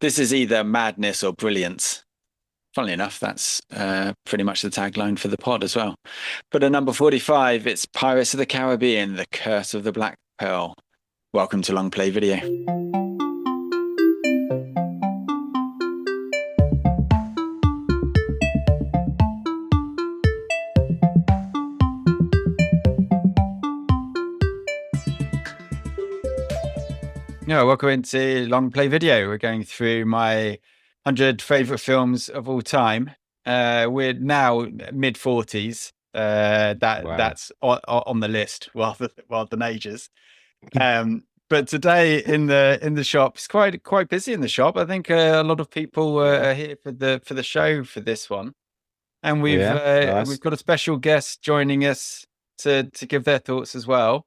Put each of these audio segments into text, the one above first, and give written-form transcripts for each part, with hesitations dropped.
This is either madness or brilliance. Funnily enough, that's pretty much the tagline for the pod as well. But at number 45, it's Pirates of the Caribbean, The Curse of the Black Pearl. Welcome to Long Play Video. Yeah, welcome into Long Play Video. We're going through my 100 favorite films of all time. We're now mid-40s. That's on the list rather than ages. But today in the shop, it's quite busy in the shop. I think a lot of people are here for the show for this one, and we've got a special guest joining us to give their thoughts as well.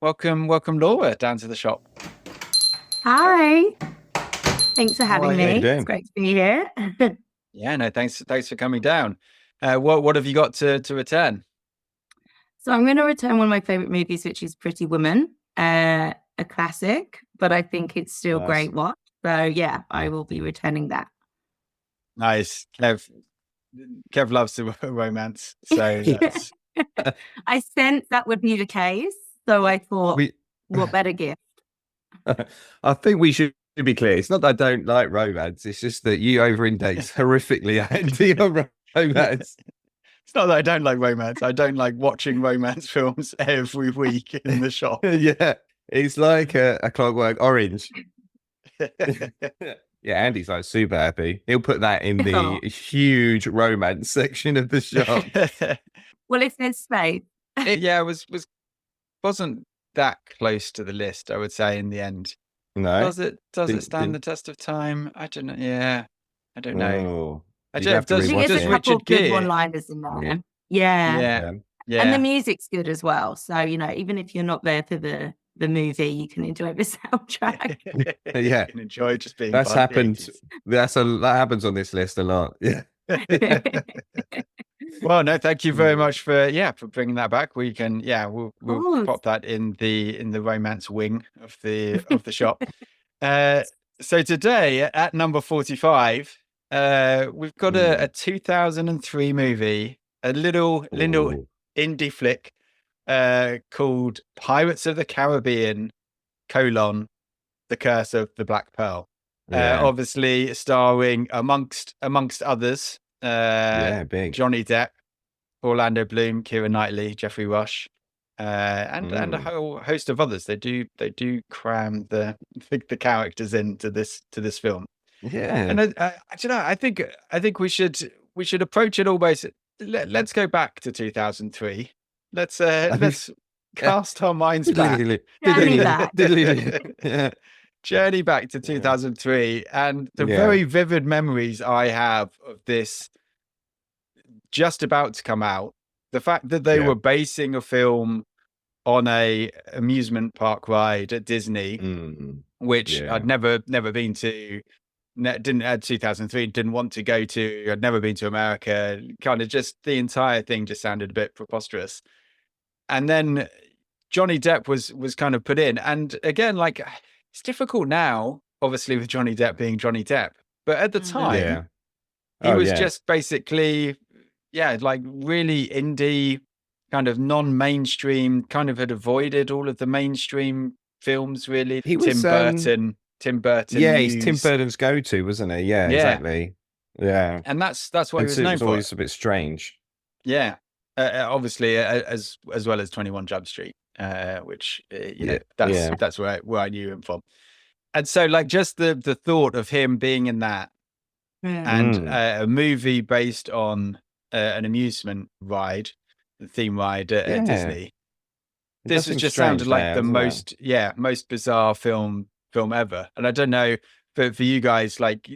Welcome, Laura, down to the shop. Hi. Thanks for having me. It's great to be here. Yeah, no, thanks for coming down. What have you got to return? So I'm going to return one of my favorite movies, which is Pretty Woman, a classic, but I think it's still great watch. So yeah, I will be returning that. Nice. Kev loves the romance. So that's... I sensed that would be the case. So I thought, what better gift? I think we should be clear. It's not that I don't like romance. It's just that you over-index horrifically on romance. It's not that I don't like romance. I don't like watching romance films every week in the shop. Yeah, it's like a Clockwork Orange. Yeah, Andy's like super happy. He'll put that in the huge romance section of the shop. Well, if there's space. It wasn't that close to the list, I would say, in the end. No. Does it stand the test of time? I don't know. Yeah. I don't know. There's a couple of good one-liners in there. Yeah. And the music's good as well. So, even if you're not there for the movie, you can enjoy the soundtrack. Yeah. You can enjoy just being that happens on this list a lot. Yeah. Well, no, thank you very much for bringing that back. We can, we'll pop that in the romance wing of the shop. So today at number 45, we've got a 2003 movie, a little indie flick called Pirates of the Caribbean: The Curse of the Black Pearl. Obviously starring amongst others. Big Johnny Depp, Orlando Bloom, Keira Knightley, Jeffrey Rush, and a whole host of others. They do cram the characters into this film. Yeah, and I don't know. I think we should approach it almost. Let's go back to 2003. Let's cast our minds back. Journey back to 2003, and the very vivid memories I have of this just about to come out. The fact that they were basing a film on a amusement park ride at Disney, which I'd never been to, didn't at 2003, didn't want to go to. I'd never been to America. Kind of just the entire thing just sounded a bit preposterous. And then Johnny Depp was kind of put in, and again, like. It's difficult now, obviously, with Johnny Depp being Johnny Depp. But at the time, he was just basically, like really indie, kind of non-mainstream, kind of had avoided all of the mainstream films, really. He was, Tim Burton. Yeah, he's Tim Burton's go-to, wasn't he? Yeah, exactly. Yeah. And that's what he was known for. Always a bit strange. Yeah. Obviously, as well as 21 Jump Street. Which that's where I knew him from. And so like just the thought of him being in that and a movie based on an amusement ride, the theme ride at Disney, this has just sounded like the most bizarre film ever. And I don't know for you guys, like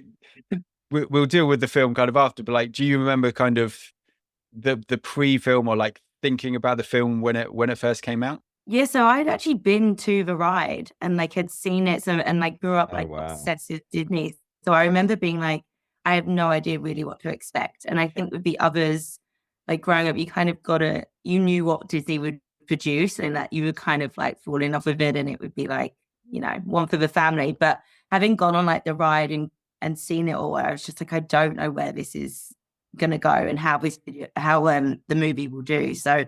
we'll deal with the film kind of after, but like do you remember kind of the pre-film or like thinking about the film when it first came out? Yeah, so I'd actually been to the ride and like had seen it, and like grew up obsessed with Disney. So I remember being like, I have no idea really what to expect. And I think with the others, like growing up, you kind of you knew what Disney would produce, and that you would kind of like fall in love with it, and it would be like, one for the family. But having gone on like the ride and seen it all, I was just like, I don't know where this is gonna go and how the movie will do. So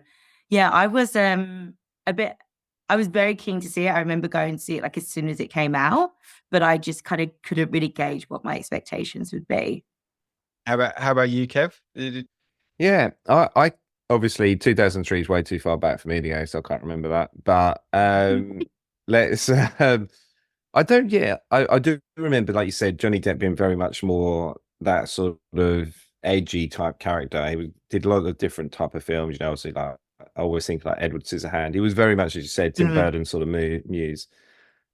yeah, I was very keen to see it. I remember going to see it like as soon as it came out, but I just kind of couldn't really gauge what my expectations would be. How about you, Kev? Yeah, I obviously 2003 is way too far back for me to go, so I can't remember that. But let's I don't. Yeah, I do remember, like you said, Johnny Depp being very much more that sort of edgy type character. Did a lot of different type of films. You know, obviously, like I always think like Edward Scissorhand. He was very much, as you said, Tim Burton sort of muse.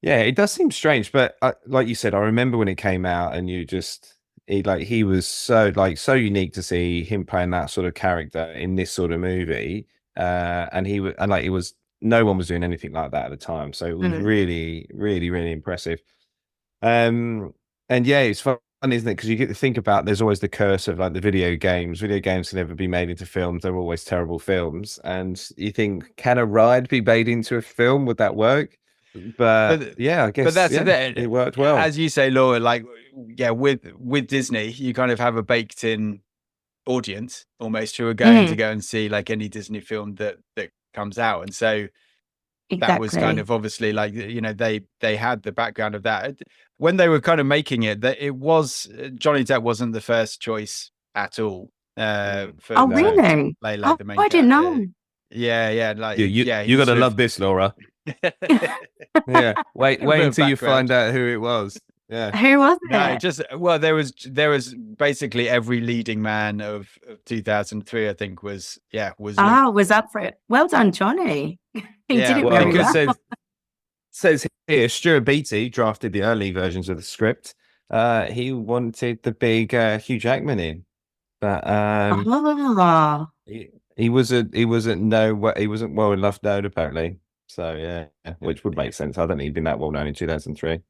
Yeah, it does seem strange, but like you said, I remember when it came out, and he was so unique to see him playing that sort of character in this sort of movie. It was no one was doing anything like that at the time, so it was really, really, really impressive. And yeah, it's fun, isn't it? Because you get to think about, there's always the curse of like the video games. Video games can never be made into films; they're always terrible films. And you think, can a ride be made into a film? Would that work? But yeah, I guess. But that's it worked well, as you say, Laura. Like, yeah, with Disney, you kind of have a baked-in audience almost who are going to go and see like any Disney film that comes out, and so that was kind of obviously like, you know, they had the background of that when they were kind of making it. That it was Johnny Depp wasn't the first choice at all. Really? Like the main I didn't know. Yeah, like you gotta love this, Laura. Yeah, wait until you find out who it was. Yeah, who was it? No, just there was basically every leading man of 2003. I think was up for it. Well done, Johnny. He did it very well. Says here, Stuart Beattie drafted the early versions of the script. He wanted the big Hugh Jackman in, but he wasn't well enough known apparently. So yeah, which would make sense. I don't think he'd been that well known in 2003.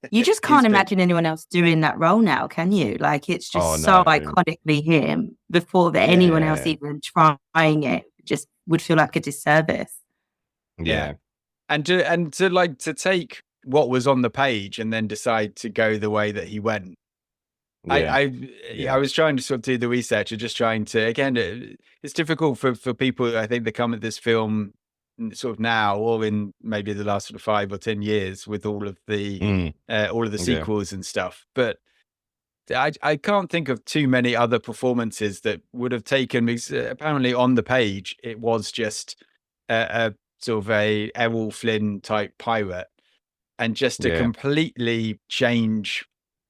You just can't imagine anyone else doing that role now, can you? Like, it's just so iconically him. Before anyone else even trying it, just would feel like a disservice. Yeah. And to take what was on the page and then decide to go the way that he went. I was trying to sort of do the research and just trying to, again, it's difficult for people, I think, that come at this film sort of now or in maybe the last sort of 5 or 10 years with all of the sequels and stuff. But I can't think of too many other performances that would have taken, because apparently on the page it was just a sort of a Errol Flynn type pirate, and just to completely change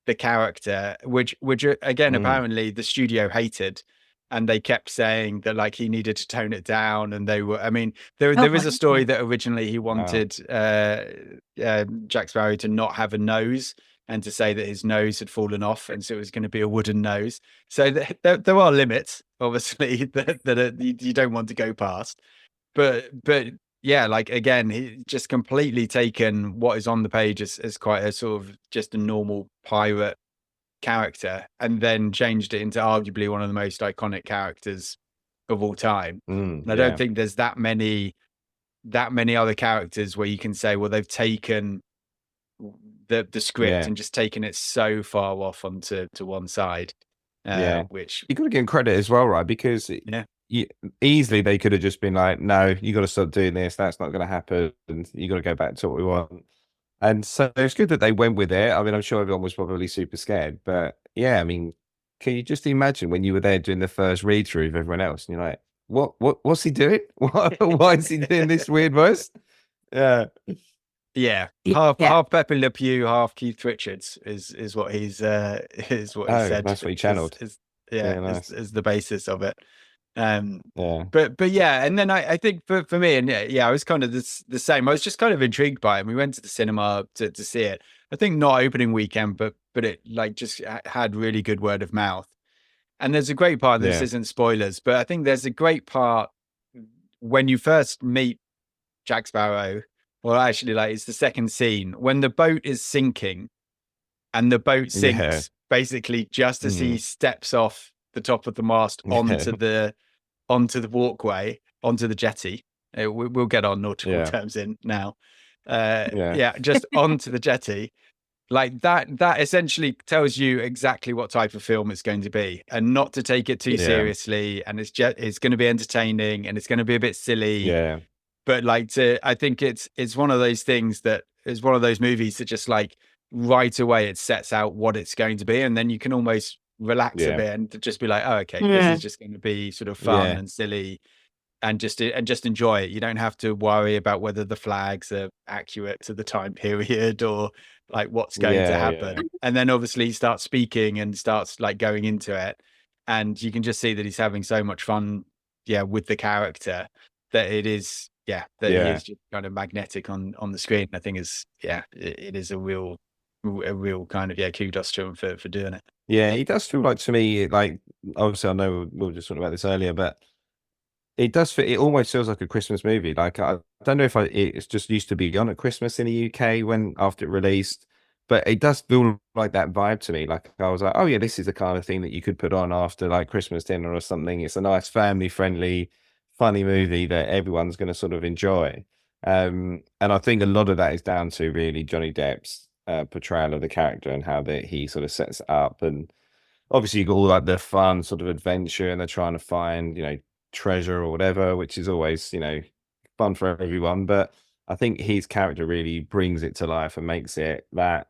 the character, which again apparently the studio hated, and they kept saying that like he needed to tone it down. And they were, I mean, there is a story that originally he wanted Jack Sparrow to not have a nose and to say that his nose had fallen off, and so it was going to be a wooden nose. So there are limits, obviously, that you don't want to go past. But yeah, like again, he just completely taken what is on the page as quite a sort of just a normal pirate character, and then changed it into arguably one of the most iconic characters of all time. And I don't think there's that many other characters where you can say, well, they've taken the script and just taken it so far off onto one side. Which you got to give credit as well, right? Because easily they could have just been like, no, you got to stop doing this, that's not going to happen, and you got to go back to what we want. And so it's good that they went with it. I mean, I'm sure everyone was probably super scared, but yeah, I mean, can you just imagine when you were there doing the first read through of everyone else, and you're like, what's he doing? Why is he doing this weird voice? Yeah, half Pepe Le Pew, half Keith Richards is what he's said. That's what he channeled. Is the basis of it. But yeah, and then I think for me, and I was kind of the same. I was just kind of intrigued by it. We went to the cinema to see it. I think not opening weekend, but it like just had really good word of mouth. And there's a great part. This isn't spoilers, but I think there's a great part when you first meet Jack Sparrow. Well, actually, like it's the second scene when the boat is sinking, and the boat sinks basically just as he steps off the top of the mast onto the walkway, onto the jetty. We'll get our nautical terms in now. Just onto the jetty. Like that essentially tells you exactly what type of film it's going to be, and not to take it too seriously. And it's going to be entertaining, and it's going to be a bit silly. Yeah. But like I think it's one of those things that is one of those movies that just like right away it sets out what it's going to be, and then you can almost relax a bit and just be like, oh, okay, this is just going to be sort of fun and silly. And just enjoy it. You don't have to worry about whether the flags are accurate to the time period or like what's going to happen. Yeah. And then obviously he starts speaking and starts like going into it, and you can just see that he's having so much fun, with the character, that it is, he is just kind of magnetic on the screen. I think it is a real kind of kudos to him for doing it. Yeah, he does feel like, to me, like, obviously I know we were just talking about this earlier, but it does fit. It almost feels like a Christmas movie. Like, I don't know if it's just used to be on at Christmas in the UK after it released, but it does feel like that vibe to me. Like, I was like, oh yeah, this is the kind of thing that you could put on after like Christmas dinner or something. It's a nice family friendly, funny movie that everyone's going to sort of enjoy. And I think a lot of that is down to really Johnny Depp's portrayal of the character and how he sort of sets it up. And obviously you got all like the fun sort of adventure, and they're trying to find, treasure or whatever, which is always, fun for everyone. But I think his character really brings it to life and makes it that,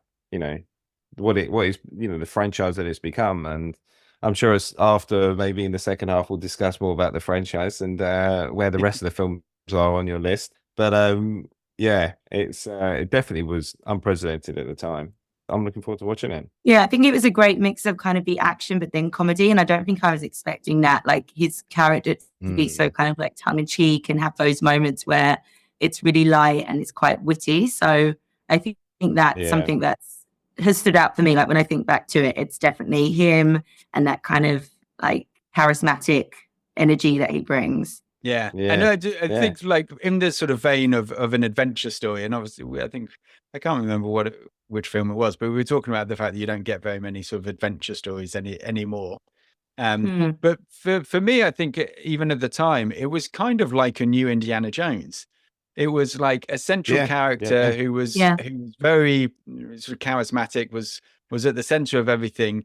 what is, the franchise that it's become. And I'm sure after maybe in the second half, we'll discuss more about the franchise and where the rest of the films are on your list. But it definitely was unprecedented at the time. I'm looking forward to watching it. Yeah, I think it was a great mix of kind of the action, but then comedy. And I don't think I was expecting that, like his character to be so kind of like tongue in cheek and have those moments where it's really light and it's quite witty. So I think that's something that has stood out for me. Like when I think back to it, it's definitely him and that kind of like charismatic energy that he brings. Yeah. And I think like in this sort of vein of an adventure story, and obviously I think I can't remember which film it was, but we were talking about the fact that you don't get very many sort of adventure stories anymore. But for me, I think even at the time, it was kind of like a new Indiana Jones. It was like a central character who was very sort of charismatic, was at the center of everything.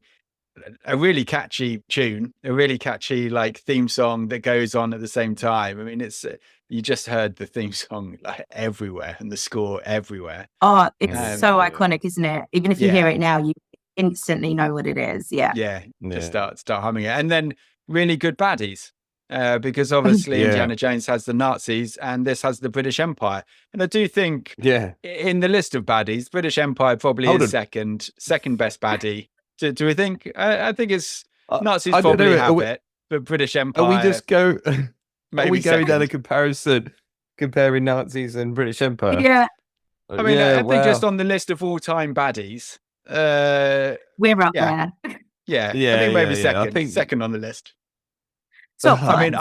A really catchy tune, a really catchy like theme song that goes on at the same time. I mean, it's you just heard the theme song like everywhere and the score everywhere. Oh, it's so iconic, isn't it? Even if you hear it now, you instantly know what it is. Just start humming it. And then really good baddies, because obviously Indiana Jones has the Nazis and this has the British Empire. And I do think in the list of baddies, British Empire probably is second best baddie. Do we think? I think it's Nazis probably have it, but British Empire. Are we just going down a comparison, comparing Nazis and British Empire? Yeah. I mean, I think just on the list of all-time baddies, we're up there. Yeah, I think maybe second. I think second on the list. So I mean,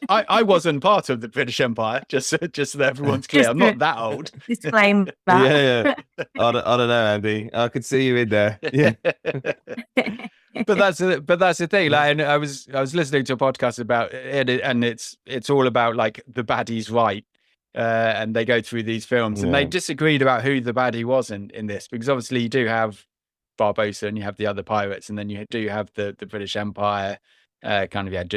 I wasn't part of the British Empire. Just so that everyone's clear, I'm not that old. Disclaim that. I don't know, Andy. I could see you in there. Yeah. But that's the thing. Like, and I was listening to a podcast about it, and it's all about like the baddie's right. And they go through these films, and they disagreed about who the baddie was in this, because obviously you do have Barbossa and you have the other pirates, and then you do have the British Empire, kind of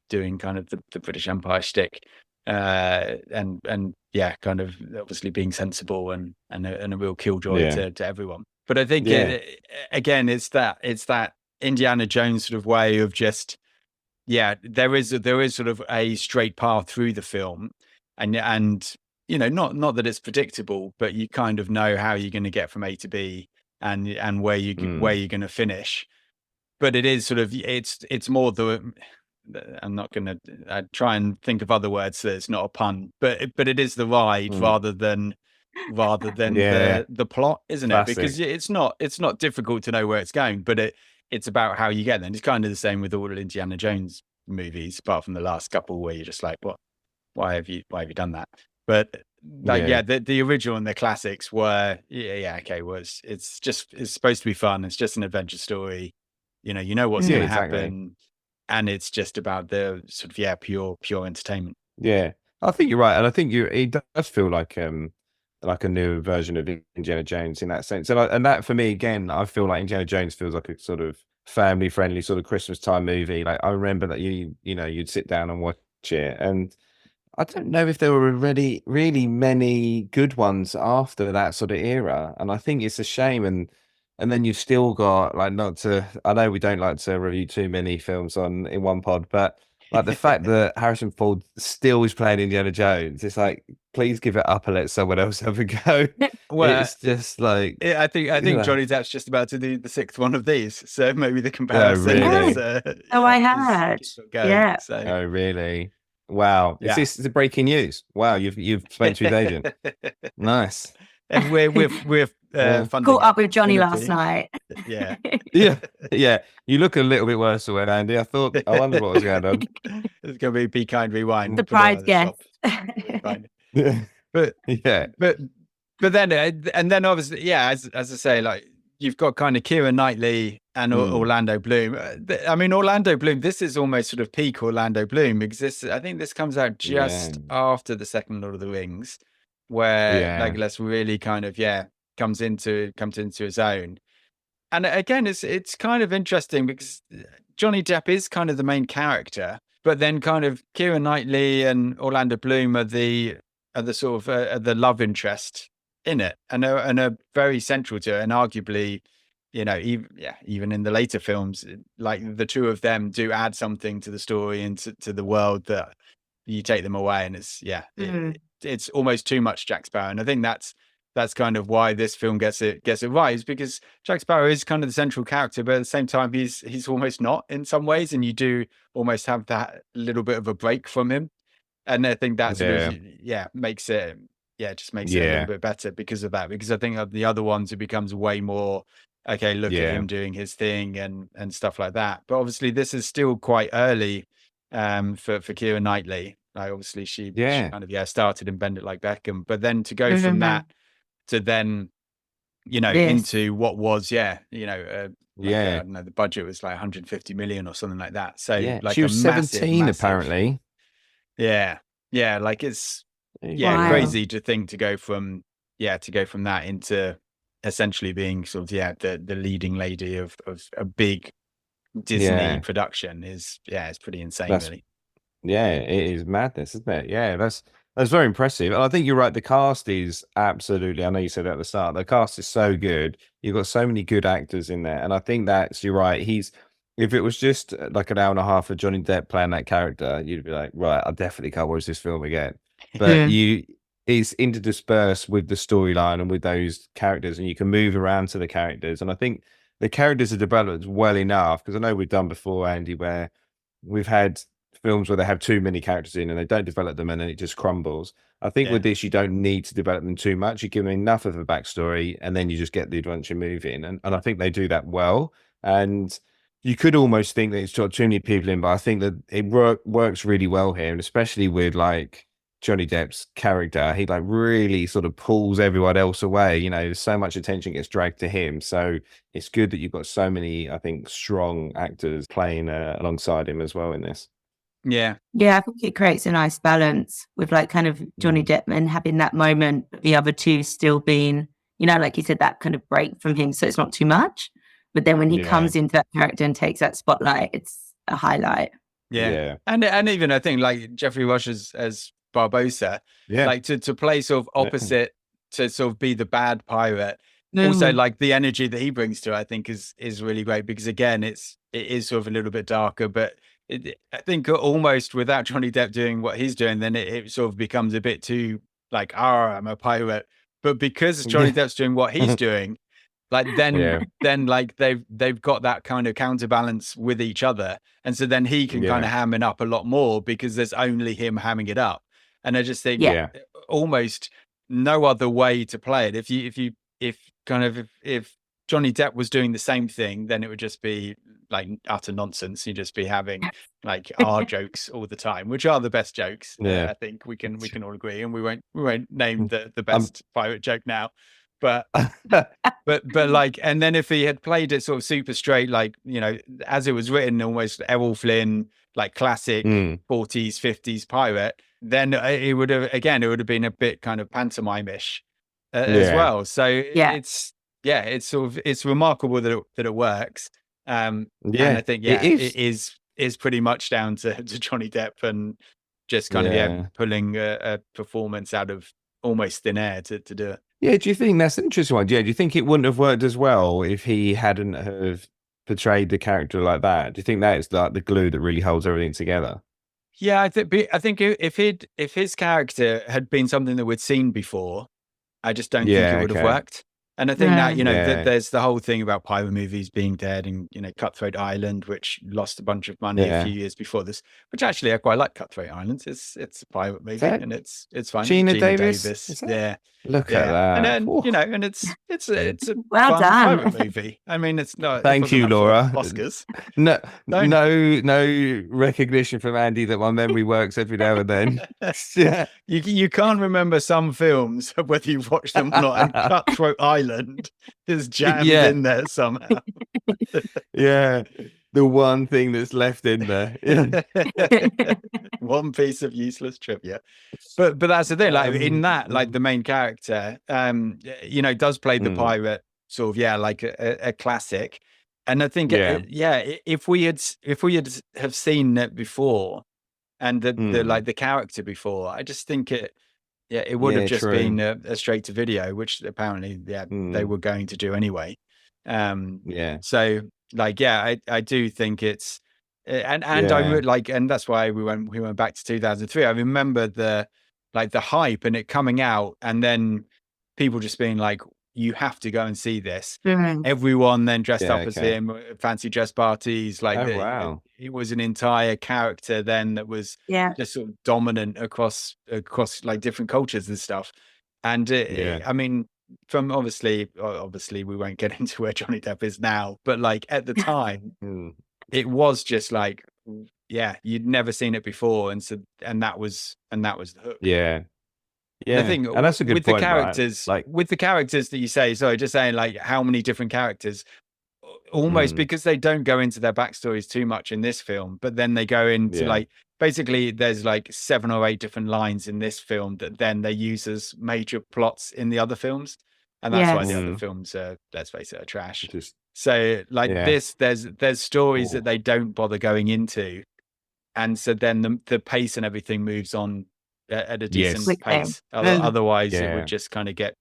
doing kind of the British Empire shtick, and kind of obviously being sensible and a real killjoy to everyone. But I think again, it's that Indiana Jones sort of way of just there is sort of a straight path through the film, and not that it's predictable, but you kind of know how you're going to get from A to B and where you're going to finish. But it is sort of it's more I'm not going to try and think of other words that it's not a pun, but it is the ride rather than the plot, isn't it? Because it's not difficult to know where it's going, but it's about how you get there. And it's kind of the same with all Indiana Jones movies, apart from the last couple where you're just like, what? Why have you done that? But the original and the classics were it's supposed to be fun. It's just an adventure story. You know what's going to happen, and it's just about the sort of pure entertainment. Yeah, I think you're right, and I think it does feel like like a new version of Indiana Jones in that sense. And that for me, again, I feel like Indiana Jones feels like a sort of family friendly sort of Christmas time movie. Like I remember that you'd sit down and watch it, and I don't know if there were really many good ones after that sort of era, and I think it's a shame. And then you've still got, like, not to, I know we don't like to review too many films in one pod, but like the fact that Harrison Ford still is playing Indiana Jones, it's like, please give it up and let someone else have a go. Well, it's just like, I think Johnny Depp's just about to do the 6th one of these, so maybe the oh, comparison really? is, I had. Yeah. So. Oh, really? Wow. Yeah. Is this breaking news? Wow, you've spoken to his agent. Nice. And we're funding Caught up with Johnny last night. Yeah. Yeah. You look a little bit worse for it, Andy. I wonder what was going on. It's going to be Be Kind Rewind. Surprise guest. But yeah. But then and then obviously, yeah, as I say, like you've got kind of Keira Knightley and Orlando Bloom. I mean, Orlando Bloom, this is almost sort of peak Orlando Bloom, because I think this comes out just after the second Lord of the Rings, where Legolas really kind of comes into his own. And again, it's kind of interesting because Johnny Depp is kind of the main character, but then kind of Keira Knightley and Orlando Bloom are the sort of the love interest in it, and are very central to it, and arguably, even in the later films, like the two of them do add something to the story and to the world that you take them away, and it's almost too much Jack Sparrow. And I think that's kind of why this film gets it right, is because Jack Sparrow is kind of the central character, but at the same time he's almost not in some ways, and you do almost have that little bit of a break from him. And I think that makes it just makes it a little bit better because of that. Because I think of the other ones, it becomes way more okay, look at him doing his thing and stuff like that. But obviously this is still quite early for Keira Knightley. Like obviously she kind of started in Bend It Like Beckham, but then to go from that to then into what was I don't know, the budget was like 150 million or something like that. So like she was 17 massive, apparently. Like it's crazy to think to go from that into essentially being sort of the leading lady of a big Disney production is it's pretty insane, really. It is madness, isn't it? That's very impressive. And I think you're right, the cast is absolutely, I know you said at the start, the cast is so good. You've got so many good actors in there, and I think you're right, if it was just like an hour and a half of Johnny Depp playing that character, you'd be like, right, I definitely can't watch this film again. But it's interdispersed with the storyline and with those characters, and you can move around to the characters. And I think the characters are developed well enough, because I know we've done before, Andy, where we've had films where they have too many characters in and they don't develop them and then it just crumbles. I think with this, you don't need to develop them too much. You give them enough of a backstory and then you just get the adventure moving. And I think they do that well. And you could almost think that it's got too many people in, but I think that it works really well here. And especially with like Johnny Depp's character, he like really sort of pulls everyone else away. So much attention gets dragged to him. So it's good that you've got so many, I think, strong actors playing alongside him as well in this. Yeah, I think it creates a nice balance with like kind of Johnny Depp and having that moment, but the other two still being, like you said, that kind of break from him, so it's not too much. But then when he comes into that character and takes that spotlight, it's a highlight. And even I think like Jeffrey Rush as Barbossa, like to play sort of opposite, to sort of be the bad pirate. Also, like the energy that he brings to it, I think is really great, because again, it is sort of a little bit darker, but I think almost without Johnny Depp doing what he's doing, then it sort of becomes a bit too like, I'm a pirate. But because Johnny Depp's doing what he's doing, like then like they've got that kind of counterbalance with each other, and so then he can kind of ham it up a lot more because there's only him hamming it up. And I just think almost no other way to play it. If Johnny Depp was doing the same thing, then it would just be like utter nonsense. You'd just be having like our jokes all the time, which are the best jokes. I think we can all agree, and we won't name the best pirate joke now. But like, and then if he had played it sort of super straight, like, as it was written, almost Errol Flynn, like classic 40s, 50s pirate, then it would have been a bit kind of pantomime-ish. as well. So it's remarkable that it works. And I think it is pretty much down to Johnny Depp and just kind of pulling a performance out of almost thin air to do it. Yeah, do you think that's an interesting one? Yeah, do you think it wouldn't have worked as well if he hadn't have portrayed the character like that? Do you think that is like the glue that really holds everything together? Yeah, I think if his character had been something that we'd seen before, I just don't think it would have worked. And I think that, there's the whole thing about pirate movies being dead and, Cutthroat Island, which lost a bunch of money a few years before this, which actually I quite like Cutthroat Island. It's a pirate movie and it's fun. Gina Davis. Yeah. Look at that. And then, and it's a well fun done pirate movie. I mean, it's not. Thank you, Laura. Oscars. No recognition from Andy that my memory works every now and then. Yeah. You can't remember some films, whether you've watched them or not, and Cutthroat Island is jammed in there somehow. Yeah. The one thing that's left in there. One piece of useless trivia. But that's the thing, like in that, like the main character, does play the pirate sort of, like a classic. And I think, if we had have seen it before and the character before, I just think it would have just been a straight to video, which apparently, they were going to do anyway. So I do think it's, and I would like, and that's why we went back to 2003. I remember the hype and it coming out, and then people just being like, you have to go and see this. Everyone then dressed up as him, fancy dress parties. Like, it was an entire character then that was just sort of dominant across like different cultures and stuff. And I mean, from obviously we won't get into where Johnny Depp is now, but like at the time, it was just like, you'd never seen it before, and that was the hook. The thing, and that's a good with point, the characters, right? with the characters that you say, sorry, just saying like how many different characters, almost because they don't go into their backstories too much in this film, but then they go into like, basically there's like 7 or 8 different lines in this film that then they use as major plots in the other films. And that's why the other films are, let's face it, are trash. So like this, there's stories that they don't bother going into. And so then the pace and everything moves on at a decent pace. Otherwise it would just kind of get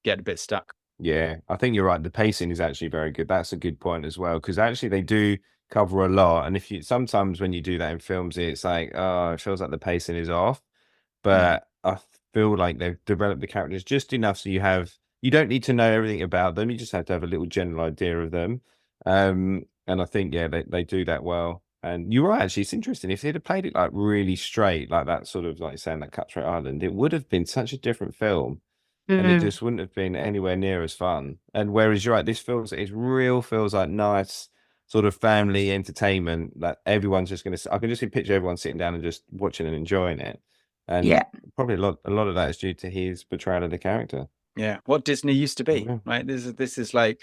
a bit stuck. Yeah, I think you're right. The pacing is actually very good. That's a good point as well, because actually they do cover a lot. And sometimes when you do that in films, it's like, it feels like the pacing is off. But I feel like they've developed the characters just enough so you don't need to know everything about them. You just have to have a little general idea of them. And I think, they do that well. And you're right, actually, it's interesting. If they'd have played it like really straight, like that sort of like saying that Cutthroat Island, it would have been such a different film. And it just wouldn't have been anywhere near as fun. And whereas you're right, this feels like nice sort of family entertainment that everyone's just going to, I can just picture everyone sitting down and just watching and enjoying it. And probably a lot of that is due to his portrayal of the character. Yeah, what Disney used to be, right? This is like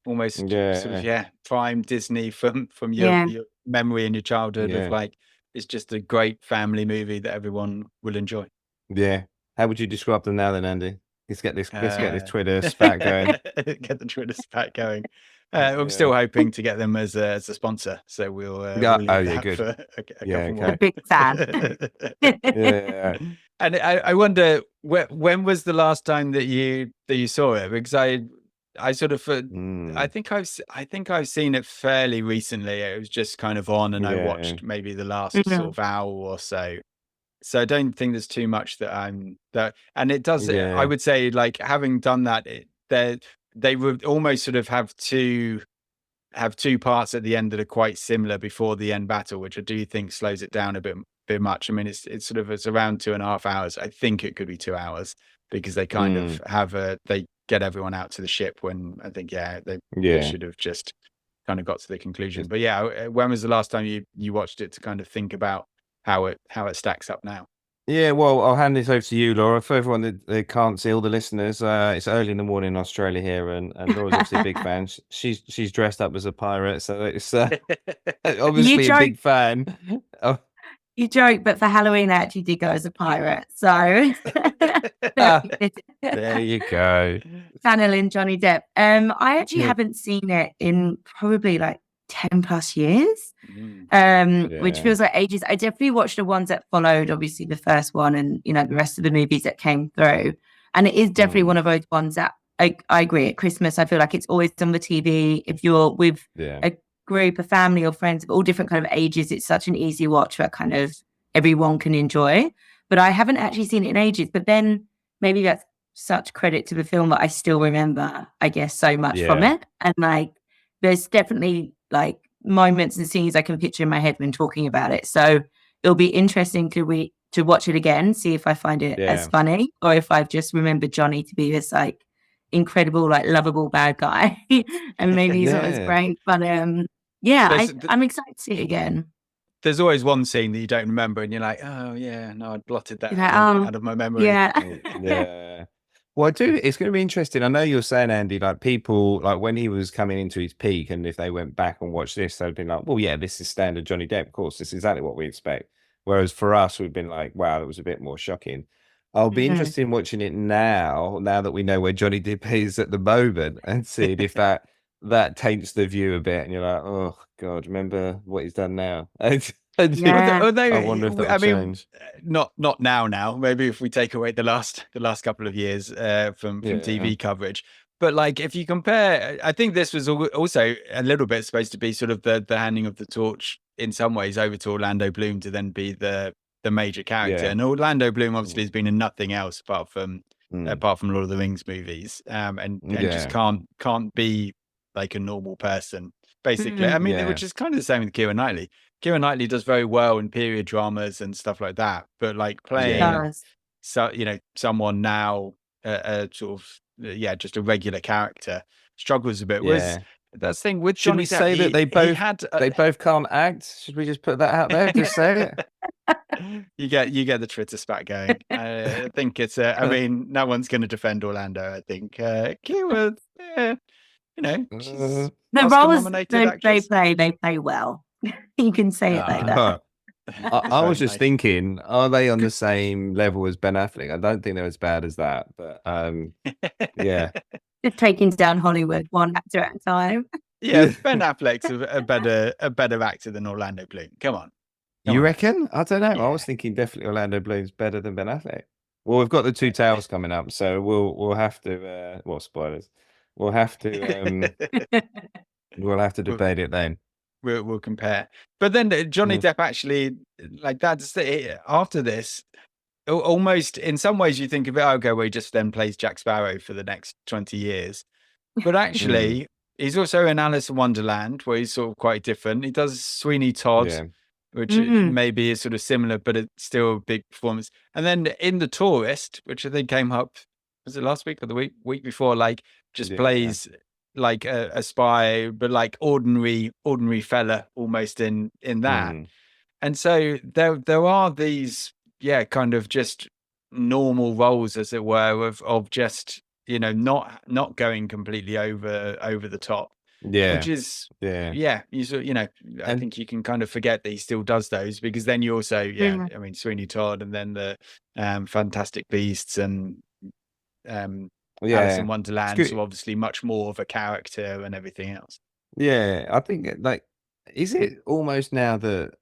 almost sort of prime Disney from your memory and your childhood of like, it's just a great family movie that everyone will enjoy. Yeah. How would you describe them now then, Andy? Let's get this Twitter spat going. Get the Twitter spat going. I'm still hoping to get them as a sponsor, so we'll leave that good. For a couple more. A big fan. And I wonder, when was the last time that you saw it? Because I sort of I think I've seen it fairly recently. It was just kind of on, and I watched maybe the last sort of hour or so. So I don't think there's too much and it does. I would say, like, having done that, they would almost sort of have two parts at the end that are quite similar before the end battle, which I do think slows it down a bit much. I mean, it's around 2.5 hours. I think it could be 2 hours, because they kind of they get everyone out to the ship when I think they should have just kind of got to the conclusion. But when was the last time you watched it to kind of think about how it stacks up now? Yeah, well, I'll hand this over to you, Laura. For everyone that can't see, all the listeners, it's early in the morning in Australia here, and Laura's obviously a big fan. She's dressed up as a pirate, so it's obviously a big fan. You joke, but for Halloween, I actually did go as a pirate. So there you go. Channeling Johnny Depp. I actually haven't seen it in probably like 10 plus years, which feels like ages. I definitely watched the ones that followed, obviously the first one and, you know, the rest of the movies that came through. And it is definitely one of those ones that I agree. At Christmas, I feel like it's always on the TV. If you're with a group, a family or friends of all different kind of ages, it's such an easy watch that kind of everyone can enjoy. But I haven't actually seen it in ages. But then maybe that's such credit to the film that I still remember, I guess, so much from it. And like, there's definitely like moments and scenes I can picture in my head when talking about it. So it'll be interesting to watch it again, see if I find it as funny or if I've just remembered Johnny to be this like incredible, like lovable bad guy, and maybe he's not as great. But I'm excited to see it again. There's always one scene that you don't remember, and you're like, "Oh yeah, no, I'd blotted that out of my memory." Yeah. Well, it's going to be interesting. I know you're saying, Andy, like people, like when he was coming into his peak, and if they went back and watched this, they'd been like, "Well, yeah, this is standard Johnny Depp. Of course, this is exactly what we expect." Whereas for us, we've been like, "Wow, it was a bit more shocking." I'll be interested in watching it now that we know where Johnny Depp is at the moment, and seeing if that taints the view a bit, and you're like, "Oh God, remember what he's done now." I wonder if that will change. Not now. Maybe if we take away the last couple of years from TV coverage. But like, if you compare, I think this was also a little bit supposed to be sort of the handing of the torch in some ways over to Orlando Bloom to then be the major character. And Orlando Bloom obviously has been in nothing else apart from Lord of the Rings movies, and just can't be like a normal person, basically. I mean, which is kind of the same with Keira Knightley. Keira Knightley does very well in period dramas and stuff like that, but like playing someone now, sort of just a regular character, struggles a bit. Whereas that's the thing with Johnny Depp, say that they both can't act? Should we just put that out there? Just say it. You get the Twitter spat going. I think it's I mean, no one's going to defend Orlando. I think Keira, the roles they play well. You can say it like that. I was just thinking, are they on the same level as Ben Affleck? I don't think they're as bad as that, but just taking down Hollywood one actor at a time. Yeah, Ben Affleck's a better actor than Orlando Bloom. Come on. You reckon? I don't know. I was thinking definitely Orlando Bloom's better than Ben Affleck. Well, we've got the Two Towers coming up, so we'll have to. Spoilers. We'll have to. We'll have to debate it then. We'll compare. But then Johnny Depp actually, like that's after this, almost in some ways you think of it, okay, well, he just then plays Jack Sparrow for the next 20 years. But actually, he's also in Alice in Wonderland, where he's sort of quite different. He does Sweeney Todd, which maybe is sort of similar, but it's still a big performance. And then in The Tourist, which I think came up, was it last week or the week before, like just plays like a spy, but like ordinary fella almost in that. And so there are these kind of just normal roles, as it were, of just not going completely over the top, which is you sort I think you can kind of forget that he still does those, because then you also I mean Sweeney Todd, and then the Fantastic Beasts and Alice in Wonderland, so obviously much more of a character and everything else. I think, like, is it almost now that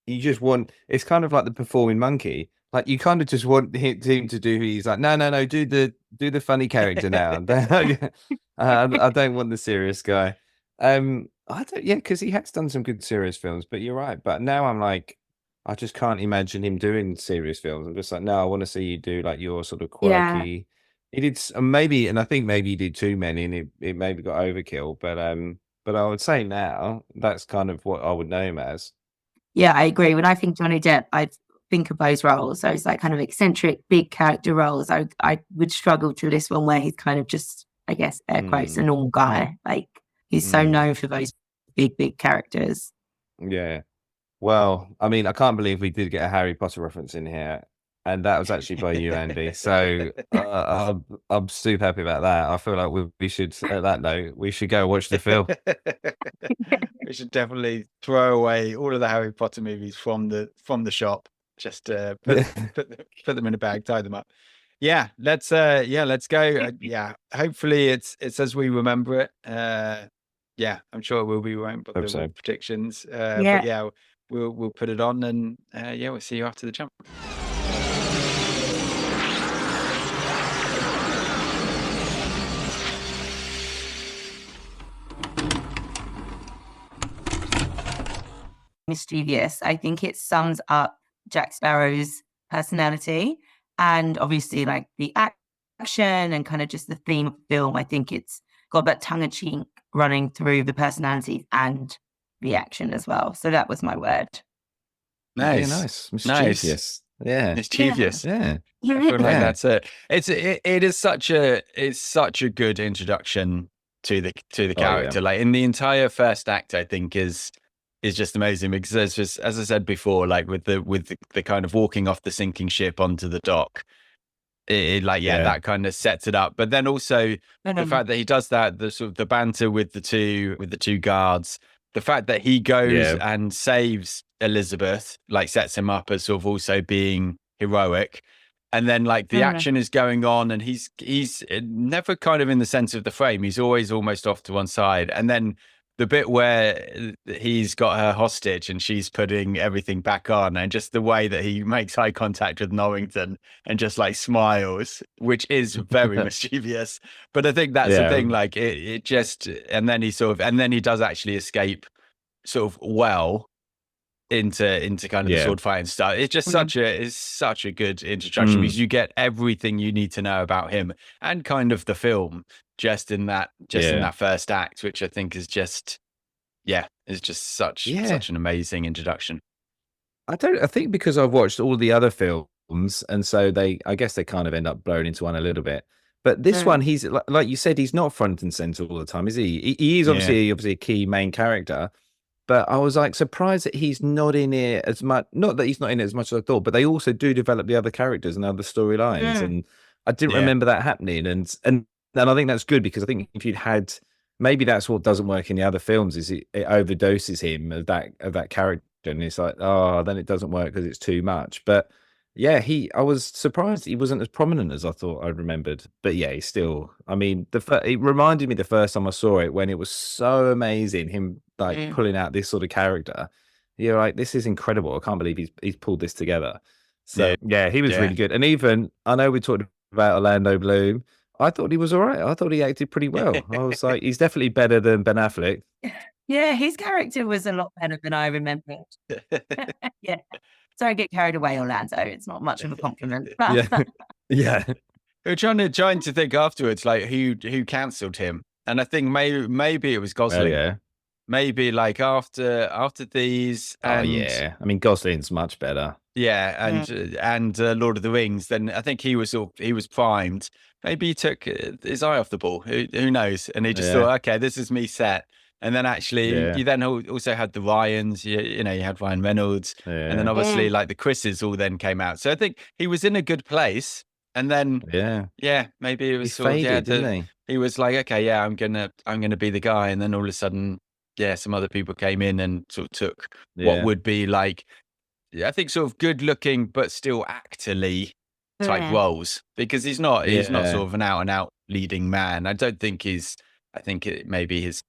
you just want, it's kind of like the performing monkey, like you kind of just want him to do, he's like, no, do the funny character now. I don't want the serious guy. I don't, because he has done some good serious films, but you're right. But now I'm like, I just can't imagine him doing serious films. I'm just like, no, I want to see you do like your sort of quirky. He did maybe, and I think maybe he did too many, and it maybe got overkill. But I would say now that's kind of what I would know him as. Yeah, I agree. When I think Johnny Depp, I think of those roles. Those like kind of eccentric, big character roles. I would struggle to list one where he's kind of just, I guess, air quotes, a normal guy. Like he's so known for those big characters. Yeah. Well, I mean, I can't believe we did get a Harry Potter reference in here. and that was actually by you, Andy. So I'm super happy about that. I feel like we should, at that note, we should go watch the film. We should definitely throw away all of the Harry Potter movies from the shop. Just put them in a bag, tie them up. Yeah, let's go. Yeah, hopefully it's as we remember it. Yeah, I'm sure it will be. We won't put the predictions. But yeah, we'll put it on, and yeah, we'll see you after the jump. Mischievous. I think it sums up Jack Sparrow's personality, and obviously like the action and kind of just the theme of the film. I think it's got that tongue-in-cheek running through the personality and the action as well. So that was my word. Nice. Yeah, nice. Mischievous. Nice. Yeah. Mischievous. Yeah. I feel like that's it. It is such a good introduction to the character. Yeah. Like in the entire first act, I think is just amazing, because there's just, as I said before, like with the kind of walking off the sinking ship onto the dock, that kind of sets it up. But then also the fact that he does that, the sort of the banter with the two guards, the fact that he goes and saves Elizabeth, like sets him up as sort of also being heroic. And then like the action is going on, and he's never kind of in the center of the frame. He's always almost off to one side. And then the bit where he's got her hostage and she's putting everything back on, and just the way that he makes eye contact with Norrington and just like smiles, which is very mischievous. But I think that's the thing, like it just, and then he does actually escape sort of well into kind of the sword fighting stuff. It's just such a good introduction, because you get everything you need to know about him and kind of the film just in that first act, which I think is just such an amazing introduction. I think because I've watched all the other films, and so I guess they kind of end up blown into one a little bit. But this one, he's like you said, he's not front and center all the time, is he? He is obviously a key main character. But I was like surprised that he's not in it as much. Not that he's not in it as much as I thought, but they also do develop the other characters and other storylines. And I didn't remember that happening. And I think that's good, because I think if you'd had, maybe that's what doesn't work in the other films, is it overdoses him of that character, and it's like, oh, then it doesn't work because it's too much. But yeah, I was surprised he wasn't as prominent as I thought I remembered. But yeah, he's still, I mean, it reminded me the first time I saw it, when it was so amazing, him like pulling out this sort of character. You're like, this is incredible. I can't believe he's pulled this together. So yeah, he was really good. And even, I know we talked about Orlando Bloom, I thought he was all right. I thought he acted pretty well. I was like, he's definitely better than Ben Affleck. Yeah, his character was a lot better than I remembered. Yeah. So I get carried away, Orlando. It's not much of a compliment. Yeah. We were trying to think afterwards, like who cancelled him, and I think maybe it was Gosling. Yeah. Maybe like after these. And, I mean, Gosling's much better. Yeah, and Lord of the Rings. Then I think he was primed. Maybe he took his eye off the ball. Who knows? And he just thought, okay, this is me set. And then actually, you then also had the Ryans. You had Ryan Reynolds, and then obviously like the Chris's all then came out. So I think he was in a good place. And then maybe it was he faded, didn't he? He was like, okay, I'm gonna be the guy. And then all of a sudden, some other people came in and sort of took what would be like, I think, sort of good looking but still actorly type roles, because he's not sort of an out and out leading man. I don't think maybe his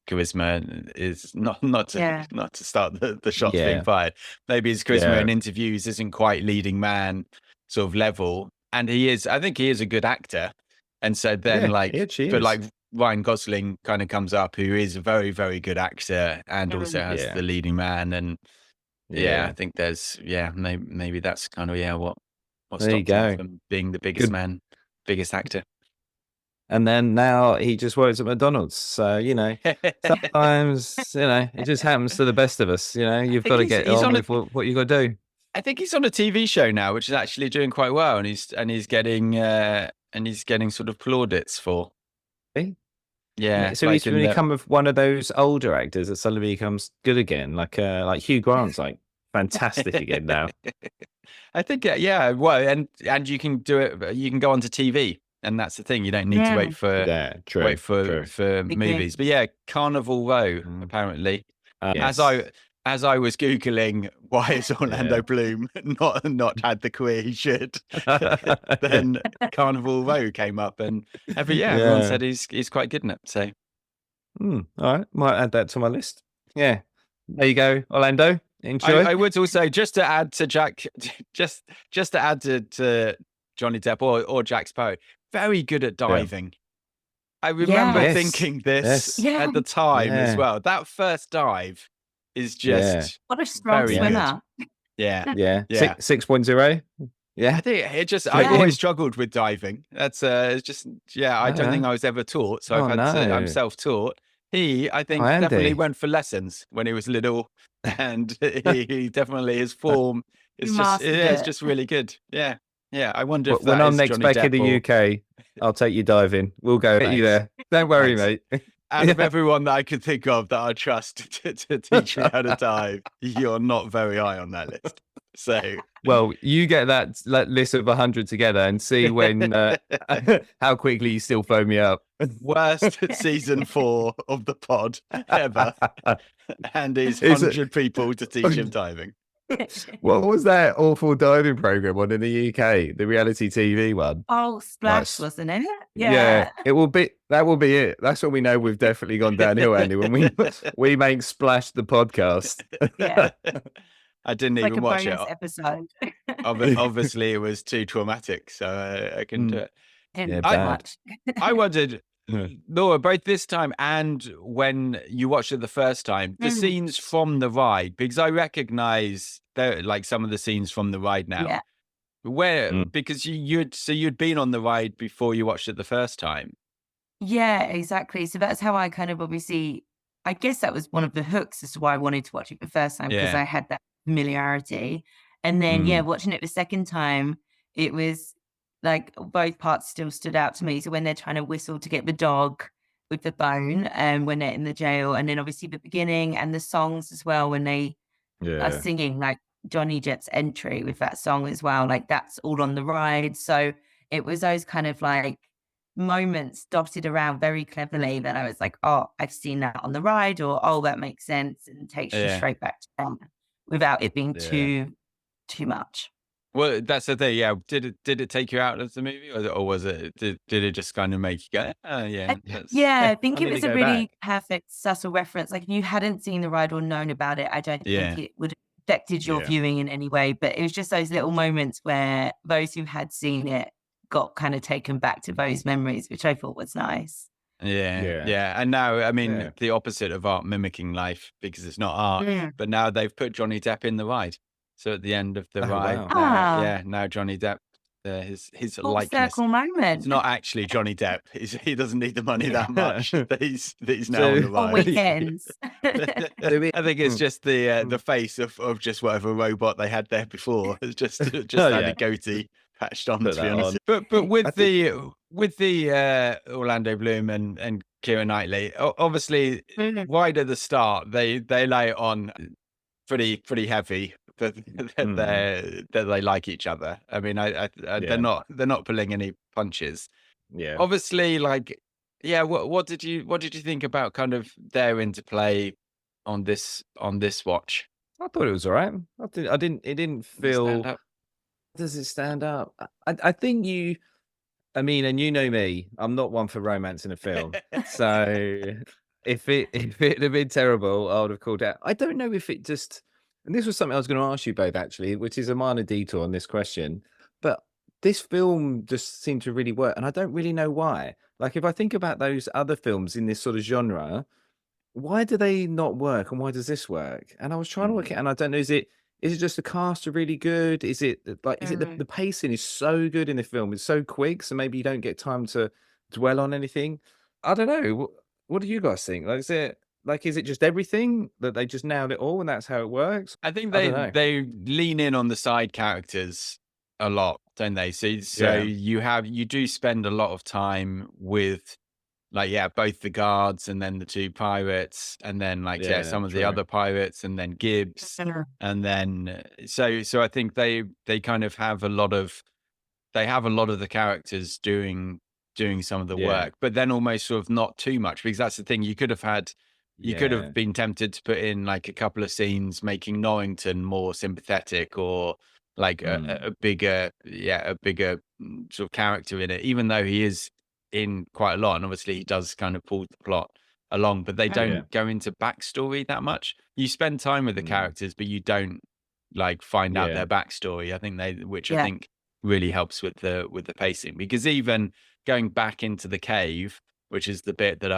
charisma is not to start the shots being fired. Maybe his charisma in interviews isn't quite leading man sort of level, and I think he is a good actor. And so then but like Ryan Gosling kind of comes up, who is a very, very good actor and also has the leading man. And I think there's maybe that's kind of what stopped him from being the biggest biggest actor. And then now he just works at McDonald's. So, sometimes, it just happens to the best of us. You've got to get on with what you got to do. I think he's on a TV show now, which is actually doing quite well, and he's getting sort of plaudits for. Yeah. So he's really come with one of those older actors that suddenly becomes good again, like Hugh Grant's like fantastic again now. I think, yeah. Well, and you can do it. You can go onto TV, and that's the thing. You don't need to wait for movies. But yeah, Carnival Row apparently. Yes. As I was googling why is Orlando Bloom not had the career he should, then Carnival Row came up, and everyone said he's quite good in it. So, all right, might add that to my list. Yeah, there you go, Orlando. Enjoy. I would also, just to add to Jack, just to add to Johnny Depp or Jack Sparrow, very good at diving. I remember thinking this at the time as well. That first dive is just what a strong swimmer. Yeah. 6.0. Yeah, I think I've always struggled with diving. That's it's just I don't think I was ever taught, so I'm self-taught. I think definitely went for lessons when he was little, and he definitely, his form is just really good. Yeah. I wonder if when I'm next Johnny back Depp in the UK, I'll take you diving. We'll go get you there. Don't worry, mate. Out of everyone that I could think of that I trust to teach me how to dive, you're not very high on that list. So, well, you get that list of 100 together and see when how quickly you still phone me up. Worst season 4 of the pod ever, and he's 100 people to teach him diving. What was that awful diving program on in the UK? The reality TV one. Oh, Splash, wasn't it? Yeah. That will be it. That's what we know. We've definitely gone downhill, Andy, when we make Splash the podcast. Yeah. I didn't even watch it. Episode. Obviously, it was too traumatic, so I couldn't do it. I wondered, Laura, both this time and when you watched it the first time, the scenes from the ride, because I recognize like some of the scenes from the ride now. Where because you'd been on the ride before you watched it the first time. Yeah, exactly. So that's how I kind of obviously, I guess that was one of the hooks as to why I wanted to watch it the first time, because I had that familiarity. And then watching it the second time, it was like both parts still stood out to me. So when they're trying to whistle to get the dog with the bone, and when they're in the jail, and then obviously the beginning and the songs as well, when they are singing, like Johnny Depp's entry with that song as well, like that's all on the ride. So it was those kind of like moments dotted around very cleverly that I was like, oh, I've seen that on the ride, or oh, that makes sense, and takes you straight back to them without it being too much. Well, that's the thing. Yeah, did it take you out of the movie, or was it? Did it just kind of make you go, I think it was a really perfect subtle reference. Like if you hadn't seen the ride or known about it, I don't think it would have affected your viewing in any way. But it was just those little moments where those who had seen it got kind of taken back to those memories, which I thought was nice. Yeah. And now, I mean, the opposite of art mimicking life, because it's not art. But now they've put Johnny Depp in the ride. So at the end of the ride, now Johnny Depp, his likeness. Circle moment. It's not actually Johnny Depp. He doesn't need the money that much. that he's now on the ride. On weekends. I think it's just the face of just whatever robot they had there before. It's just had a goatee patched on, to be honest. But with the Orlando Bloom and Keira Knightley, obviously right at the start they lay it on pretty heavy that they like each other. I mean, they're not pulling any punches. Yeah. Obviously, like, what did you think about kind of their interplay on this watch? I thought it was all right. It didn't feel. Does it stand up? I think I mean, and you know me, I'm not one for romance in a film. So if it had been terrible, I would have called out. I don't know if it just, and this was something I was going to ask you both actually, which is a minor detour on this question, but this film just seemed to really work, and I don't really know why. Like if I think about those other films in this sort of genre, why do they not work, and why does this work? And I was trying to work it, and I don't know, is it just the cast are really good? Is it like, is it the pacing is so good in the film? It's so quick, so maybe you don't get time to dwell on anything. I don't know. What do you guys think? Like, is it just everything that they just nailed it all and that's how it works? I think they lean in on the side characters a lot, don't they? So you do spend a lot of time with like, yeah, both the guards and then the two pirates, and then like, yeah, some of the other pirates, and then Gibbs. And then, so I think they kind of have a lot of, the characters doing some of the work, but then almost sort of not too much, because that's the thing. You could have been tempted to put in like a couple of scenes making Norrington more sympathetic, or like a bigger sort of character in it, even though he is in quite a lot, and obviously he does kind of pull the plot along, but they don't go into backstory that much. You spend time with the characters, but you don't like find out their backstory. I think I think really helps with the pacing, because even going back into the cave, which is the bit that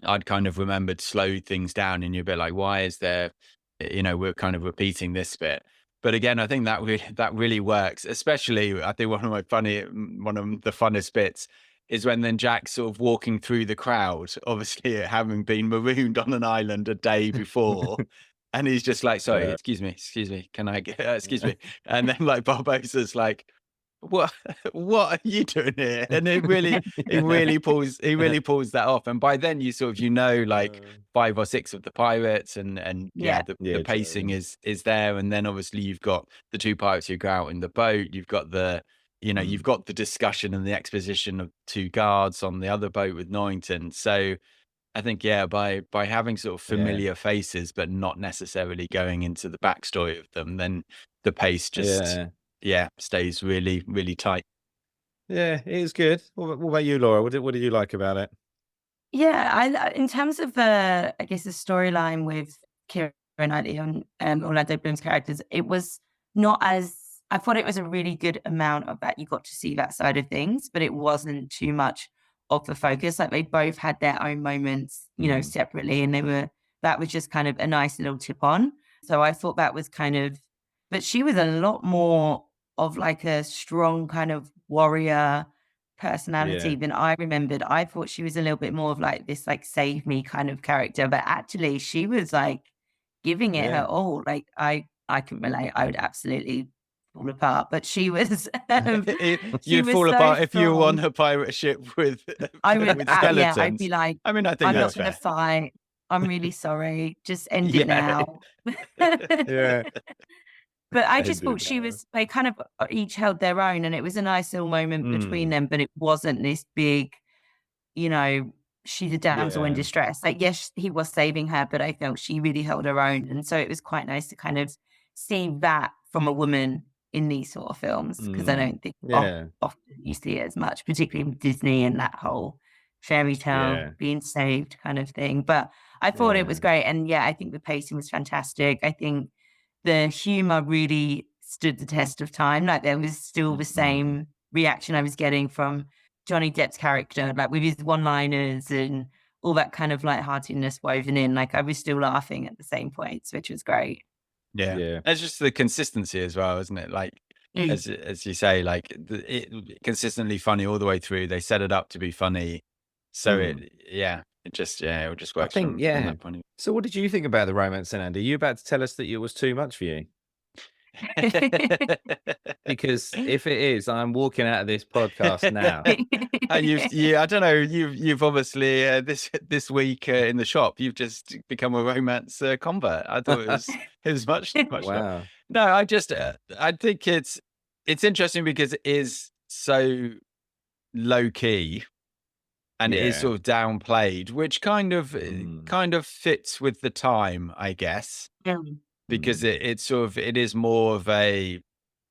I'd kind of remembered slowed things down, and you're a bit like, why is there, we're kind of repeating this bit. But again, I think that really works. Especially, I think one of the funnest bits is when then Jack's sort of walking through the crowd, obviously having been marooned on an island a day before. And he's just like, sorry, excuse me, can I get, excuse me. And then like Barbossa's like, what are you doing here? And it really pulls that off. And by then you sort of, like 5 or 6 of the pirates, and the pacing is there. And then obviously you've got the 2 pirates who go out in the boat. You've got the you've got the discussion and the exposition of 2 guards on the other boat with Norrington. So I think, by having sort of familiar faces, but not necessarily going into the backstory of them, then the pace just stays really, really tight. Yeah, it is good. What about you, Laura? What did you like about it? Yeah, in terms of I guess the storyline with Keira Knightley and Orlando Bloom's characters, it was not as, I thought it was a really good amount of that. You got to see that side of things, but it wasn't too much of the focus. Like they both had their own moments, separately, and that was just kind of a nice little tip on. So I thought that was kind of, but she was a lot more of like a strong kind of warrior personality than I remembered. I thought she was a little bit more of like this like save me kind of character, but actually she was like giving it her all. Like I can relate. I would absolutely fall apart, but she was you'd fall apart if you were on a pirate ship with skeletons. I'd be like, I mean, I think I'm not gonna fight, I'm really sorry, just end it now. But I just thought they kind of each held their own, and it was a nice little moment between them, but it wasn't this big, she's a damsel in distress. Like, yes, he was saving her, but I felt she really held her own. And so it was quite nice to kind of see that from a woman in these sort of films, because I don't think often you see it as much, particularly with Disney and that whole fairy tale being saved kind of thing. But I thought it was great. And I think the pacing was fantastic. I think the humor really stood the test of time. Like there was still the same reaction I was getting from Johnny Depp's character, like with his one-liners and all that kind of lightheartedness woven in. Like I was still laughing at the same points, which was great. Yeah. It's just the consistency as well, isn't it? Like as you say, like it consistently funny all the way through. They set it up to be funny, so it just works. I think from that point of view. So what did you think about the romance then, Andy? Are you about to tell us that it was too much for you? Because if it is, I'm walking out of this podcast now. And I don't know, you've obviously this week in the shop, you've just become a romance convert. I thought it was much Wow. fun. No, I think it's interesting because it is so low key. And it is sort of downplayed, which kind of fits with the time, I guess, because it is more of a,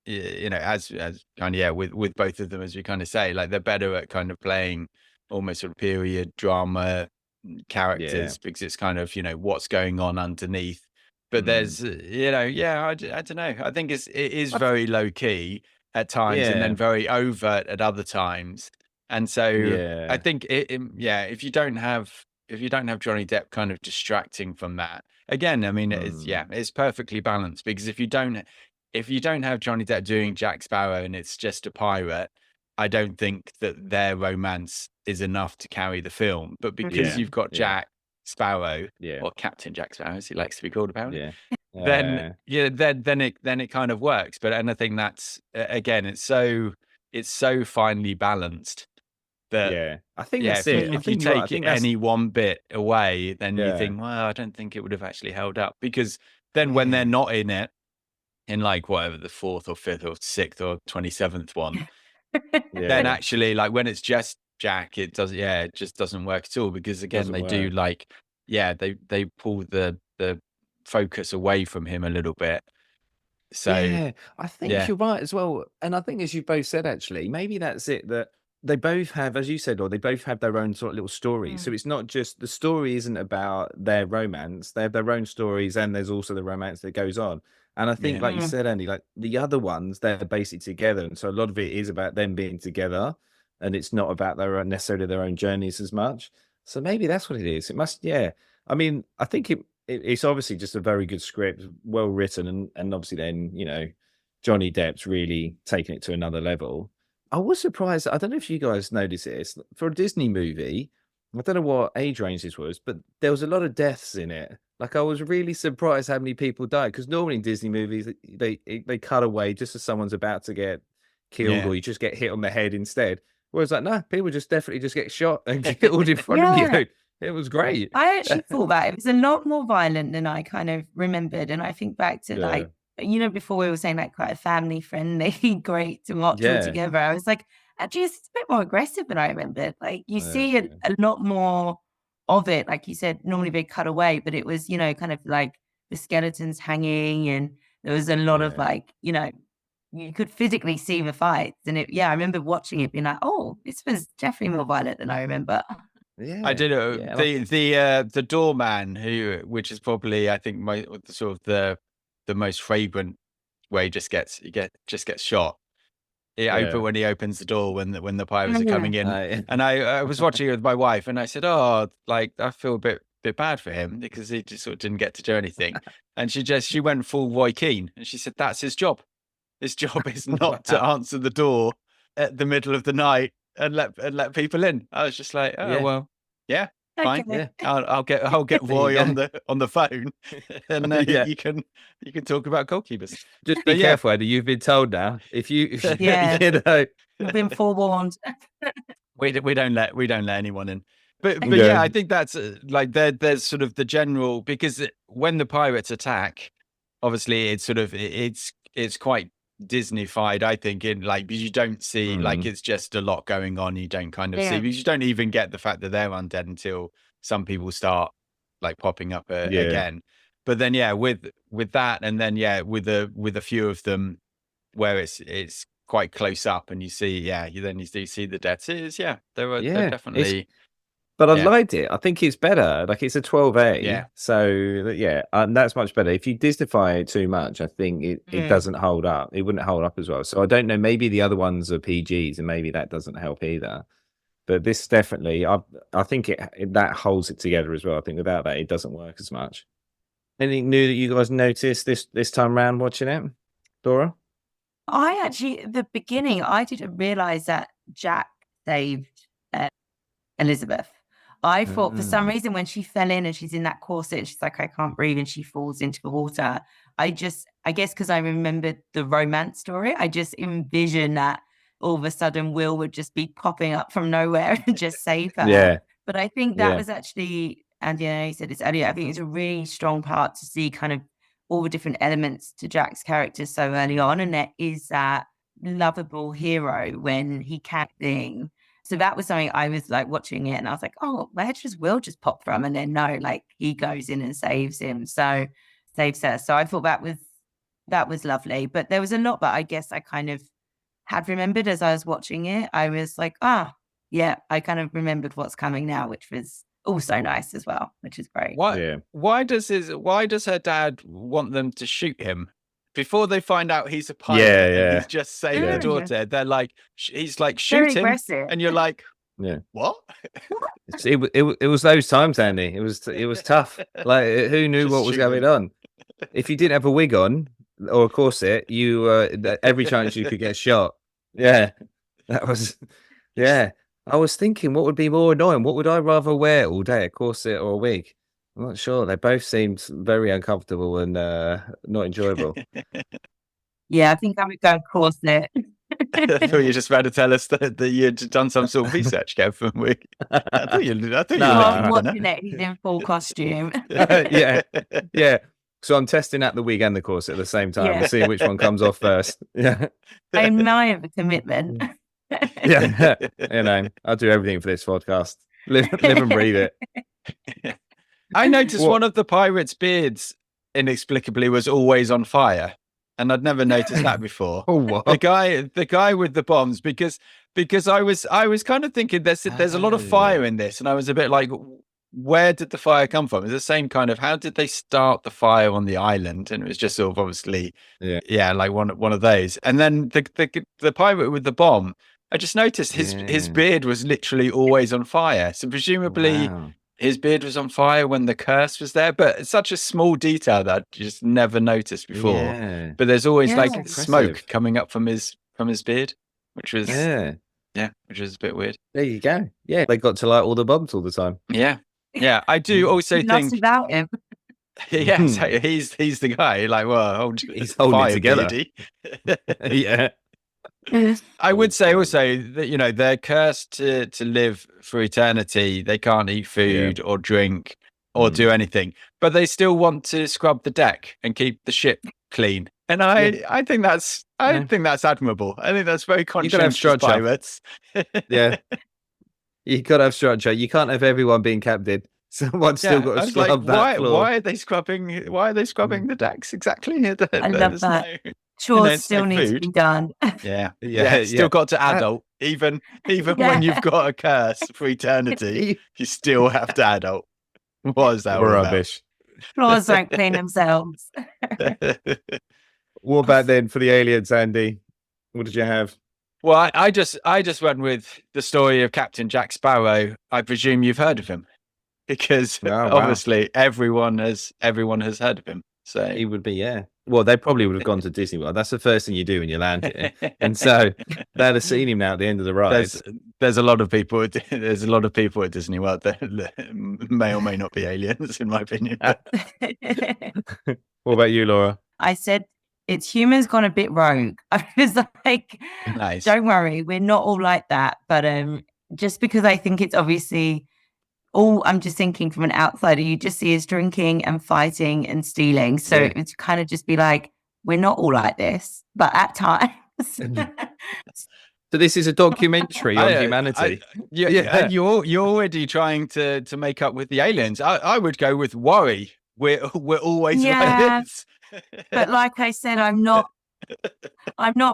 as kind of with both of them, as we kind of say, like they're better at kind of playing almost sort of period drama characters, because it's kind of what's going on underneath. But there's I don't know. I think it is very low key at times, and then very overt at other times. And so I think if you don't have Johnny Depp kind of distracting from that, again, I mean, it's perfectly balanced, because if you don't have Johnny Depp doing Jack Sparrow and it's just a pirate, I don't think that their romance is enough to carry the film. But because you've got Jack Sparrow, or Captain Jack Sparrow, as he likes to be called apparently, then it kind of works. And I think that's again, it's so finely balanced that I think that's it. if you take any one bit away, then you think, well, I don't think it would have actually held up, because then when they're not in it, in like whatever the 4th or 5th or 6th or 27th one, then actually, like when it's just Jack, it just doesn't work at all, because again they do like they pull the focus away from him a little bit. So I think you're right as well, and I think, as you both said, actually maybe that's it, that they both have, as you said, or they both have their own sort of little stories. So it's not just, the story isn't about their romance, they have their own stories, and there's also the romance that goes on. And I think, like you said, Andy, like the other ones, they're basically together, and so a lot of it is about them being together, and it's not about necessarily their own journeys as much. So maybe that's what it is. It must, I mean, I think it's obviously just a very good script, well written, and obviously then, you know, Johnny Depp's really taken it to another level. I was surprised. I don't know if you guys noticed this, for a Disney movie. I don't know what age range this was, but there was a lot of deaths in it. Like, I was really surprised how many people died, because normally in Disney movies they cut away just as someone's about to get killed, or you just get hit on the head instead. Whereas, like, no, people definitely just get shot and killed in front of you. It was great. I actually thought that it was a lot more violent than I kind of remembered. And I think back to like, you know, before we were saying like quite a family friendly, great to watch all together. I was like, actually, it's a bit more aggressive than I remembered. Like, you see a lot more of it. Like you said, normally they cut away, but it was, you know, kind of like the skeletons hanging, and there was a lot of like, you know, you could physically see the fights. And I remember watching it being like, oh, this was definitely more violent than I remember. I did it. The doorman, which is probably, I think, sort of the most fragrant, where he just gets shot. When he opens the door when the pirates are coming in, and I was watching it with my wife, and I said, "Oh, like I feel a bit bad for him, because he just sort of didn't get to do anything." And she went full Roy Keane, and she said, "That's his job. His job is not to answer the door at the middle of the night and let people in." I was just like, "Oh well, yeah, fine. Okay. I'll get Roy on the phone, and you can talk about goalkeepers." Just be careful, Eddie. You've been told now. If you, you know, you've been forewarned. we don't let anyone in. But I think that's like there's sort of the general, because when the pirates attack, obviously it's sort of it's quite Disney-fied, I think, in like, because you don't see like, it's just a lot going on. You don't kind of see, because you don't even get the fact that they're undead until some people start like popping up again. But then with that, and then with a few of them where it's quite close up, and you see you do see the deaths. They're definitely. But I liked it. I think it's better. Like, it's a 12A. Yeah. So that's much better. If you Disneyfy it too much, I think it doesn't hold up. It wouldn't hold up as well. So I don't know. Maybe the other ones are PGs, and maybe that doesn't help either. But this definitely, I think that holds it together as well. I think without that, it doesn't work as much. Anything new that you guys noticed this time around watching it, Laura? I actually, at the beginning, I didn't realize that Jack saved Elizabeth. I thought for some reason, when she fell in and she's in that corset, she's like, I can't breathe, and she falls into the water. I guess because I remembered the romance story, I just envisioned that all of a sudden Will would just be popping up from nowhere and just save her. Yeah. But I think that was actually, Andy, I know you said this earlier, I think it's a really strong part to see kind of all the different elements to Jack's character so early on. And there is that lovable hero when he can't sing. So that was something I was like watching it, and I was like, oh, where does Will just pop from? And then no, like he goes in and saves him. So saves her. So I thought that was lovely. But there was a lot that I guess I kind of had remembered as I was watching it. I was like, I kind of remembered what's coming now, which was also nice as well, which is great. Why does her dad want them to shoot him? Before they find out he's a pirate, and he's just saved the daughter, they're like, he's like, shoot him, and you're like, what? It was those times, Andy. It was tough. Like, who knew what was going on? If you didn't have a wig on or a corset, you every chance you could get shot. Yeah, that was. Yeah, I was thinking, what would be more annoying? What would I rather wear all day, a corset or a wig? I'm not sure. They both seemed very uncomfortable and not enjoyable. Yeah, I think I would go corset. I thought you were just about to tell us that you'd done some sort of research, Kev. I thought you I'm watching it. He's in full costume. Yeah. So I'm testing out the wig and the corset at the same time and seeing which one comes off first. Yeah. I admire the commitment. Yeah. I'll do everything for this podcast. Live and breathe it. I noticed one of the pirates' beards inexplicably was always on fire, and I'd never noticed that before. Oh, what? The guy with the bombs, because I was kind of thinking there's a lot of fire in this, and I was a bit like, where did the fire come from? It's the same kind of, how did they start the fire on the island? And it was just sort of obviously, like one of those. And then the pirate with the bomb, I just noticed his beard was literally always on fire. So presumably his beard was on fire when the curse was there, but it's such a small detail that I just never noticed before. Yeah. But there's always like smoke coming up from his beard, which was which is a bit weird. There you go. Yeah, they got to light all the bombs all the time. Yeah. Yeah, I do also think about him. Yeah, so he's the guy. Like, well, he's holding it together. Yeah. I would say also that they're cursed to live for eternity. They can't eat food or drink or do anything, but they still want to scrub the deck and keep the ship clean. And I think that's admirable. I think that's very conscientious pirates. Yeah. You got to have structure. You can't have everyone being captain. Someone's still got to scrub that floor. Why are they scrubbing the decks exactly? I love that. Chores still need to be done. Yeah. Still got to adult. Even when you've got a curse for eternity, you still have to adult. What is that? Rubbish. Floors don't clean themselves. What about then for the aliens, Andy? What did you have? Well, I just went with the story of Captain Jack Sparrow. I presume you've heard of him, because obviously everyone has heard of him. So he would be, Well, they probably would have gone to Disney World. That's the first thing you do when you land here, and so they'd have seen him now at the end of the ride. There's a lot of people. There's a lot of people at Disney World that may or may not be aliens, in my opinion. What about you, Laura? I said, it's humans gone a bit rogue. I was like, nice. Don't worry, we're not all like that. But just because I think it's obviously I'm just thinking from an outsider, you just see us drinking and fighting and stealing. So it's kind of just be like, we're not all like this, but at times. So this is a documentary on humanity. And you're already trying to make up with the aliens. I would go with worry. We're always like this. But like I said, I'm not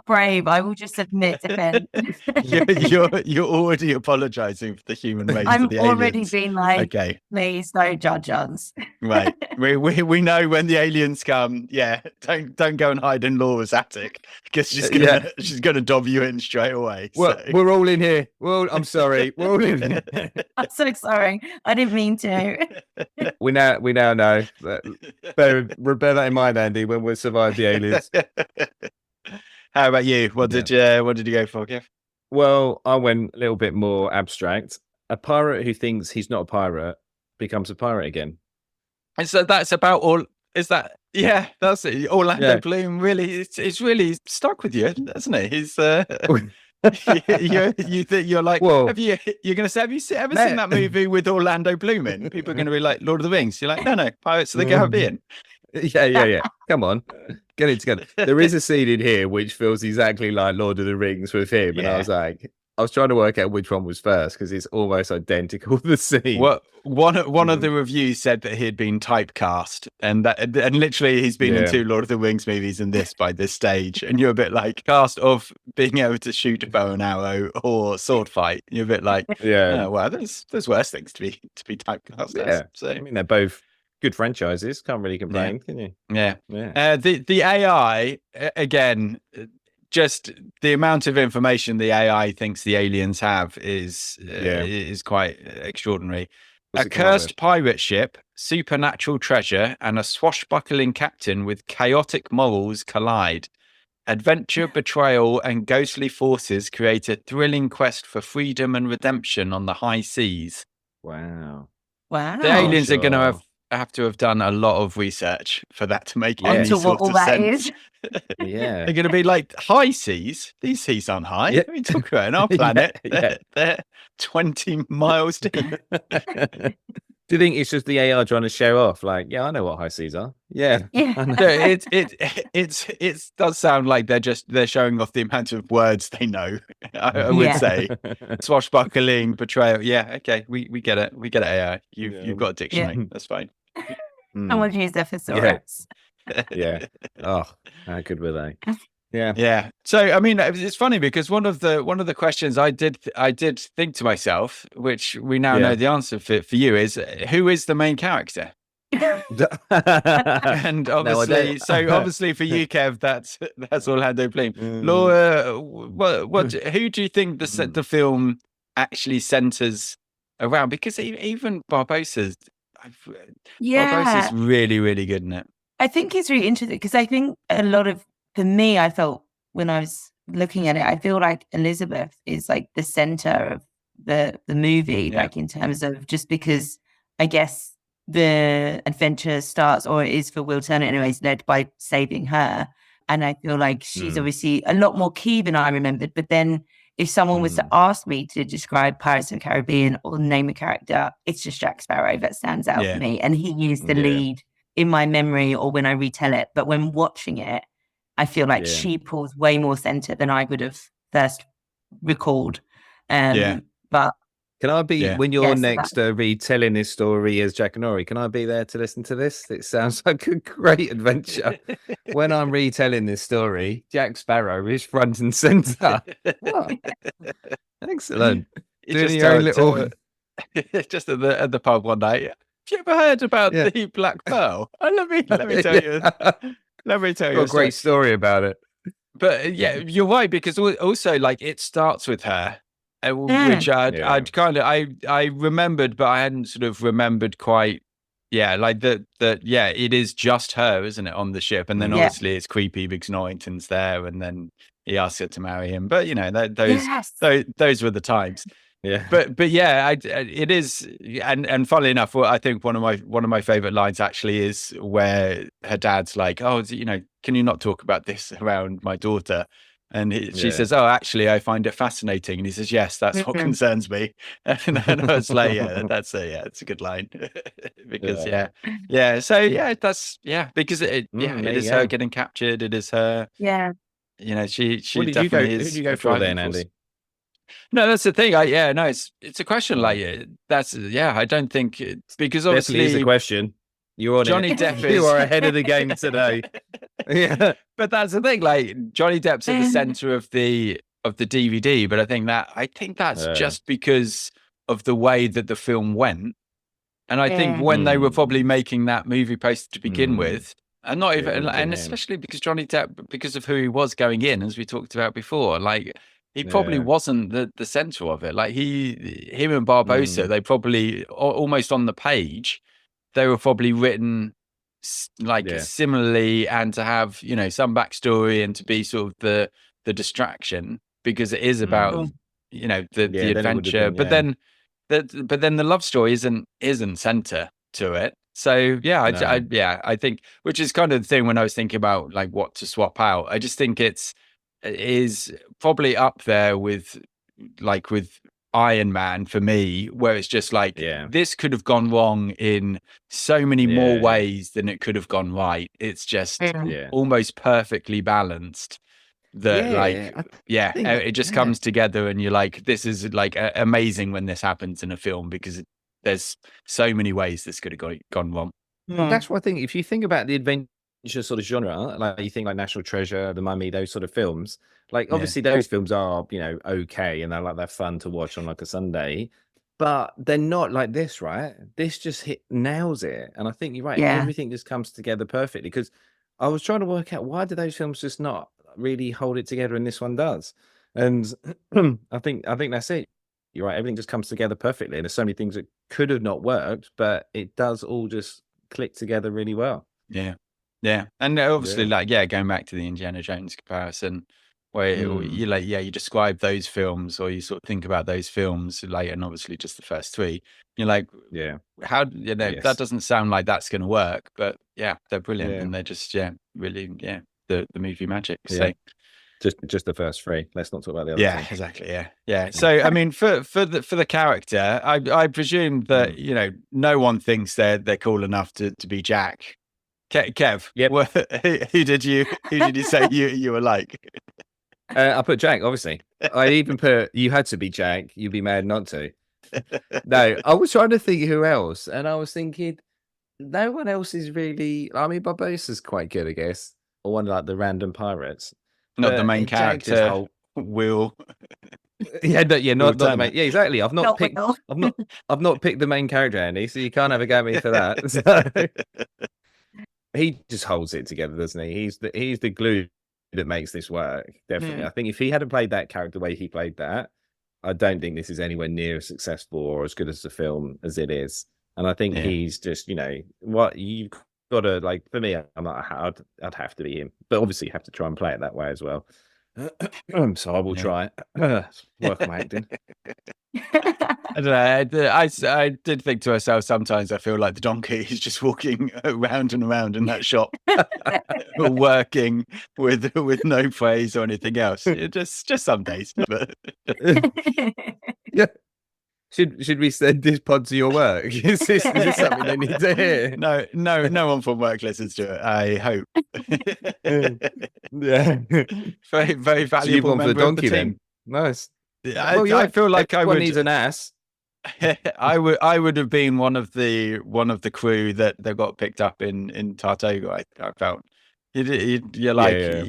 brave. I will just admit defense. You're already apologizing for the human race. I'm for the already aliens. being like, okay, please don't judge us. Right. We know when the aliens come. Yeah, don't go and hide in Laura's attic, because she's gonna dob you in straight away. Well, we're all in here. Well, I'm sorry. We're all in here. I'm so sorry. I didn't mean to. We now know that. Bear that in mind, Andy, when we survive the aliens. How about you? What did you go for, Kev? Well, I went a little bit more abstract. A pirate who thinks he's not a pirate becomes a pirate again. And so that's about all. Is that? Yeah, that's it. Orlando Bloom really, it's really stuck with you, hasn't it? He's. You're like, well, have you ever seen that movie with Orlando Bloom in? People are going to be like, Lord of the Rings. You're like, no, Pirates of the Caribbean. Yeah. Come on, get it together. There is a scene in here which feels exactly like Lord of the Rings with him, and I was trying to work out which one was first because it's almost identical. The scene. Well, one of the reviews said that he had been typecast, and literally he's been in 2 Lord of the Rings movies and this by this stage, and you're a bit like cast of being able to shoot a bow and arrow or sword fight. You're a bit like, well, there's worse things to be typecast as. So I mean, they're both good franchises. Can't really complain, can you? Yeah. The AI again. Just the amount of information the AI thinks the aliens have is quite extraordinary. A cursed pirate ship, supernatural treasure, and a swashbuckling captain with chaotic morals collide. Adventure, betrayal, and ghostly forces create a thrilling quest for freedom and redemption on the high seas. Wow. The aliens are going to have have to have done a lot of research for that to make any Onto sort what all of that sense. is. Yeah. They're going to be like high seas. These seas aren't high. Yeah. What are you talking about? In our planet, Yeah. they're 20 miles deep. Do you think it's just the AI trying to show off? Like, yeah, I know what high seas are. Yeah, Yeah. I know. No, it does sound like they're showing off the amount of words they know. I would Yeah. say swashbuckling, betrayal. Yeah, okay, we get it. We get it. AI. You've got a dictionary. That's fine. Someone use their thesaurus. Yeah. Oh, how good were they? Yeah. Yeah. So I mean, it's funny because one of the questions I did think to myself, which we now know the answer for you, is who is the main character? And obviously, obviously for you, Kev, that's Orlando Bloom. Laura, who do you think the film actually centers around? Because even Barbossa's really, really good in it. I think it's really interesting because I think for me, I felt when I was looking at it, I feel like Elizabeth is like the center of the movie, like in terms of just because I guess the adventure starts, or it is for Will Turner anyways, led by saving her. And I feel like she's obviously a lot more key than I remembered. But then if someone was to ask me to describe Pirates of the Caribbean or name a character, it's just Jack Sparrow that stands out for me. And he is the lead in my memory or when I retell it. But when watching it, I feel like she pulls way more center than I would have first recalled. But can I be when you're next retelling this story as Jack and Ori? Can I be there to listen to this? It sounds like a great adventure. When I'm retelling this story, Jack Sparrow is front and center. Excellent. Doing your own little just at the pub one night. Have you ever heard about the Black Pearl? Let me tell you. Let me tell you a great story about it. But yeah, you're right, because also like it starts with her, which I remembered, but I hadn't sort of remembered quite. Yeah, like that. Yeah, it is just her, isn't it, on the ship? And then obviously it's creepy because Norrington's there, and then he asks her to marry him. But you know, those were the times. Yeah, but yeah, it is, and funnily enough, I think one of my favorite lines actually is where her dad's like, "Oh, you know, can you not talk about this around my daughter?" And she says, "Oh, actually, I find it fascinating." And he says, "Yes, that's what concerns me." And I was like, "Yeah, it's a good line." Because that's because it is her getting captured. It is her. Yeah. You know, she Who did you go for then, Andy? No, that's the thing. It's a question like that's I don't think because obviously definitely is a question. You're on Johnny Depp. You are ahead of the game today. Yeah, but that's the thing. Like Johnny Depp's at the center of the DVD, but I think that's just because of the way that the film went, and I think when they were probably making that movie poster to begin with. And not even, and especially because Johnny Depp, because of who he was going in, as we talked about before, like he probably wasn't the center of it. Like him and Barbossa, they probably almost on the page, they were probably written like similarly, and to have some backstory and to be sort of the distraction, because it is about the adventure, but then the love story isn't center to it. So I think, which is kind of the thing when I was thinking about like what to swap out. I just think it is probably up there with Iron Man for me, where it's just like this could have gone wrong in so many more ways than it could have gone right. It's just almost perfectly balanced. It just comes together, and you're like, this is like amazing when this happens in a film, because there's so many ways this could have gone wrong. That's what I think. If you think about the adventure sort of genre, like you think like National Treasure, The Mummy, those sort of films, like obviously those films are, okay, and they're fun to watch on like a Sunday, but they're not like this, right? This just nails it. And I think you're right. Everything just comes together perfectly, because I was trying to work out, why do those films just not really hold it together and this one does? And I think that's it. You're right. Everything just comes together perfectly. And there's so many things that could have not worked, but it does all just click together really well. Yeah. Yeah. And obviously, going back to the Indiana Jones comparison, where you like, you describe those films, or you sort of think about those films, like, and obviously just the first three. You're like, how, that doesn't sound like that's going to work, but they're brilliant, and they're just really the movie magic. So just the first three. Let's not talk about the other. Yeah, exactly. Yeah. So I mean, for the character, I presume that no one thinks they're cool enough to be Jack. Kev, who did you say you were like? I put Jack, obviously. I even put, you had to be Jack. You'd be mad not to. No, I was trying to think who else, and I was thinking no one else is really. I mean, Barbossa's quite good, I guess, or one of like the random pirates. Not the main character, Will. Not the main. Yeah, exactly. I've not picked the main character, Andy. So you can't have a go at me for that. So, he just holds it together, doesn't he? He's the glue that makes this work. Definitely. I think if he hadn't played that character the way he played that, I don't think this is anywhere near as successful or as good as the film as it is. And I think he's just, what you've got to, like, for me, I'd have to be him. But obviously you have to try and play it that way as well. So I will try it. Work on my acting. I don't know. I did think to myself, sometimes I feel like the donkey is just walking around and around in that shop, working with no praise or anything else. Just some days. But Should we send this pod to your work? Is this something they need to hear? No one from work listens to it, I hope. Very, very valuable member of the team. Then. Nice. I feel like I would need an ass. I would have been one of the crew that got picked up in Tartoga. I felt you're like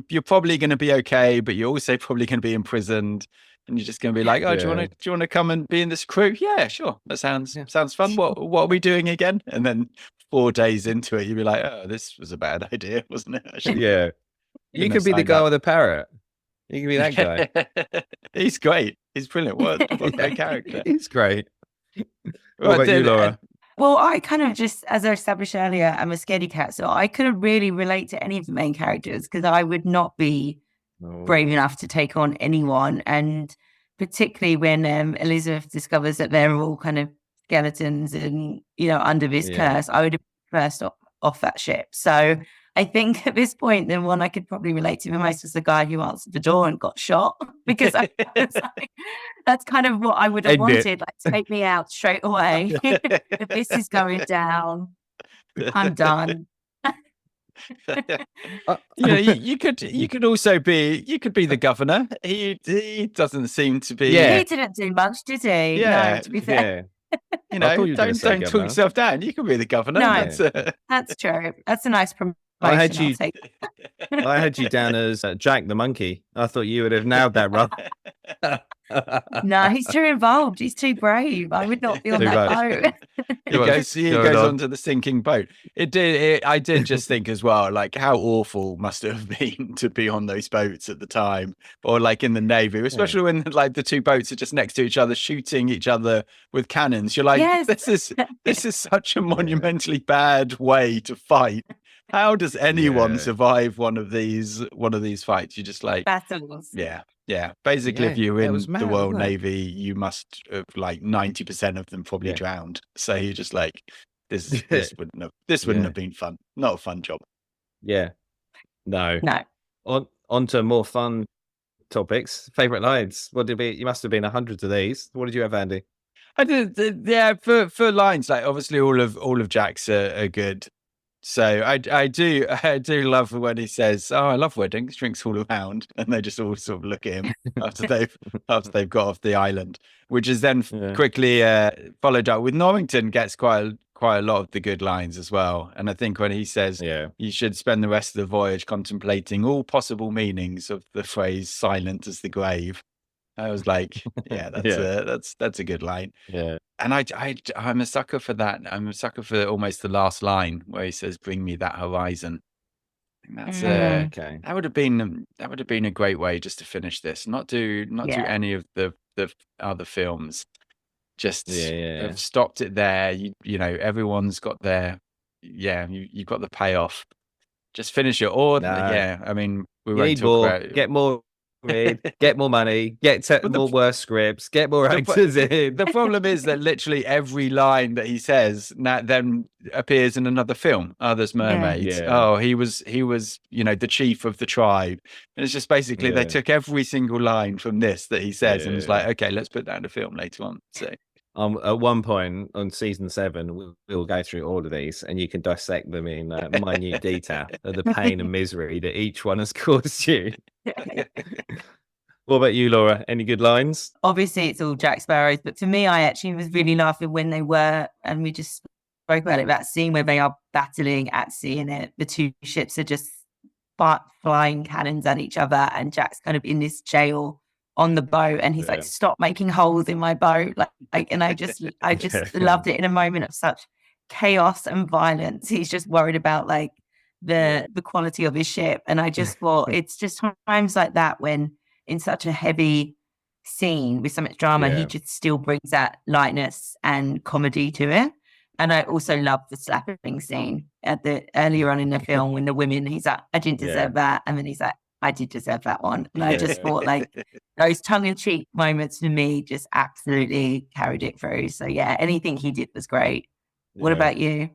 you're probably going to be okay, but you're also probably going to be imprisoned, and you're just going to be like, oh, do you want to come and be in this crew? Yeah, sure. That sounds fun. What are we doing again? And then 4 days into it, you'd be like, oh, this was a bad idea, wasn't it? You could be the guy with the parrot. You can be that guy. He's great. He's brilliant. What a great character. He's great. What about you, Laura? Well, I kind of just, as I established earlier, I'm a scaredy cat, so I couldn't really relate to any of the main characters because I would not be brave enough to take on anyone. And particularly when Elizabeth discovers that they're all kind of skeletons and, under this curse, I would have first off that ship. So I think at this point, the one I could probably relate to the most was the guy who answered the door and got shot, because I was like, that's kind of what I would have wanted. Like, take me out straight away. If this is going down, I'm done. You could also be the governor. He doesn't seem to be. He didn't do much, did he? Yeah, no, to be fair. Don't talk yourself down. You can be the governor. No, that's true. That's a nice promotion. I had you down as Jack the monkey. I thought you would have nailed that role. No, he's too involved. He's too brave. I would not be on that boat. He goes onto the sinking boat. I did just think as well, like, how awful must it have been to be on those boats at the time, or like in the Navy, especially when like the two boats are just next to each other, shooting each other with cannons. You're like, this is such a monumentally bad way to fight. How does anyone survive one of these fights? You're just like battles. Yeah. Basically, if you're in the Royal Navy, you must have like 90% of them probably drowned. So you're just like, this wouldn't have been fun. Not a fun job. Yeah. No. On to more fun topics. Favorite lines. What did you must have been 100 of these. What did you have, Andy? I did. Yeah, for lines, like obviously all of Jack's are good. So I do love when he says, "Oh, I love weddings, drinks all around," and they just all sort of look at him after they've got off the island, which is then quickly followed up with Norrington gets quite a lot of the good lines as well. And I think when he says, "You should spend the rest of the voyage contemplating all possible meanings of the phrase silent as the grave," I was like, that's a good line. Yeah. And I'm a sucker for that. I'm a sucker for almost the last line where he says, "Bring me that horizon." I think that's okay. That would have been a great way just to finish this. Not do any of the other films. Just have stopped it there. You know, everyone's got their you've got the payoff. Just finish it. Or I mean, we won't talk about get more get more money, get more worse scripts, get more actors in. The problem is that literally every line that he says then appears in another film. Oh, there's mermaids. Yeah. Oh, he was, the chief of the tribe. And it's just basically they took every single line from this that he says and was like, okay, let's put that in a film later on. So. At one point on season 7, we'll go through all of these, and you can dissect them in minute detail of the pain and misery that each one has caused you. What about you, Laura? Any good lines? Obviously, it's all Jack Sparrow's, but for me, I actually was really laughing when they were, and we just spoke about it, that scene where they are battling at sea, and the two ships are just flying cannons at each other, and Jack's kind of in this jail on the boat, and he's like, stop making holes in my boat, and I just loved it in a moment of such chaos and violence. He's just worried about like the quality of his ship, and I just thought it's just times like that when in such a heavy scene with so much drama, he just still brings that lightness and comedy to it. And I also love the slapping scene earlier on in the film when the women, he's like, I didn't deserve that, and then he's like, I did deserve that one. And I just thought like those tongue-in-cheek moments for me just absolutely carried it through. So yeah, anything he did was great. What about you?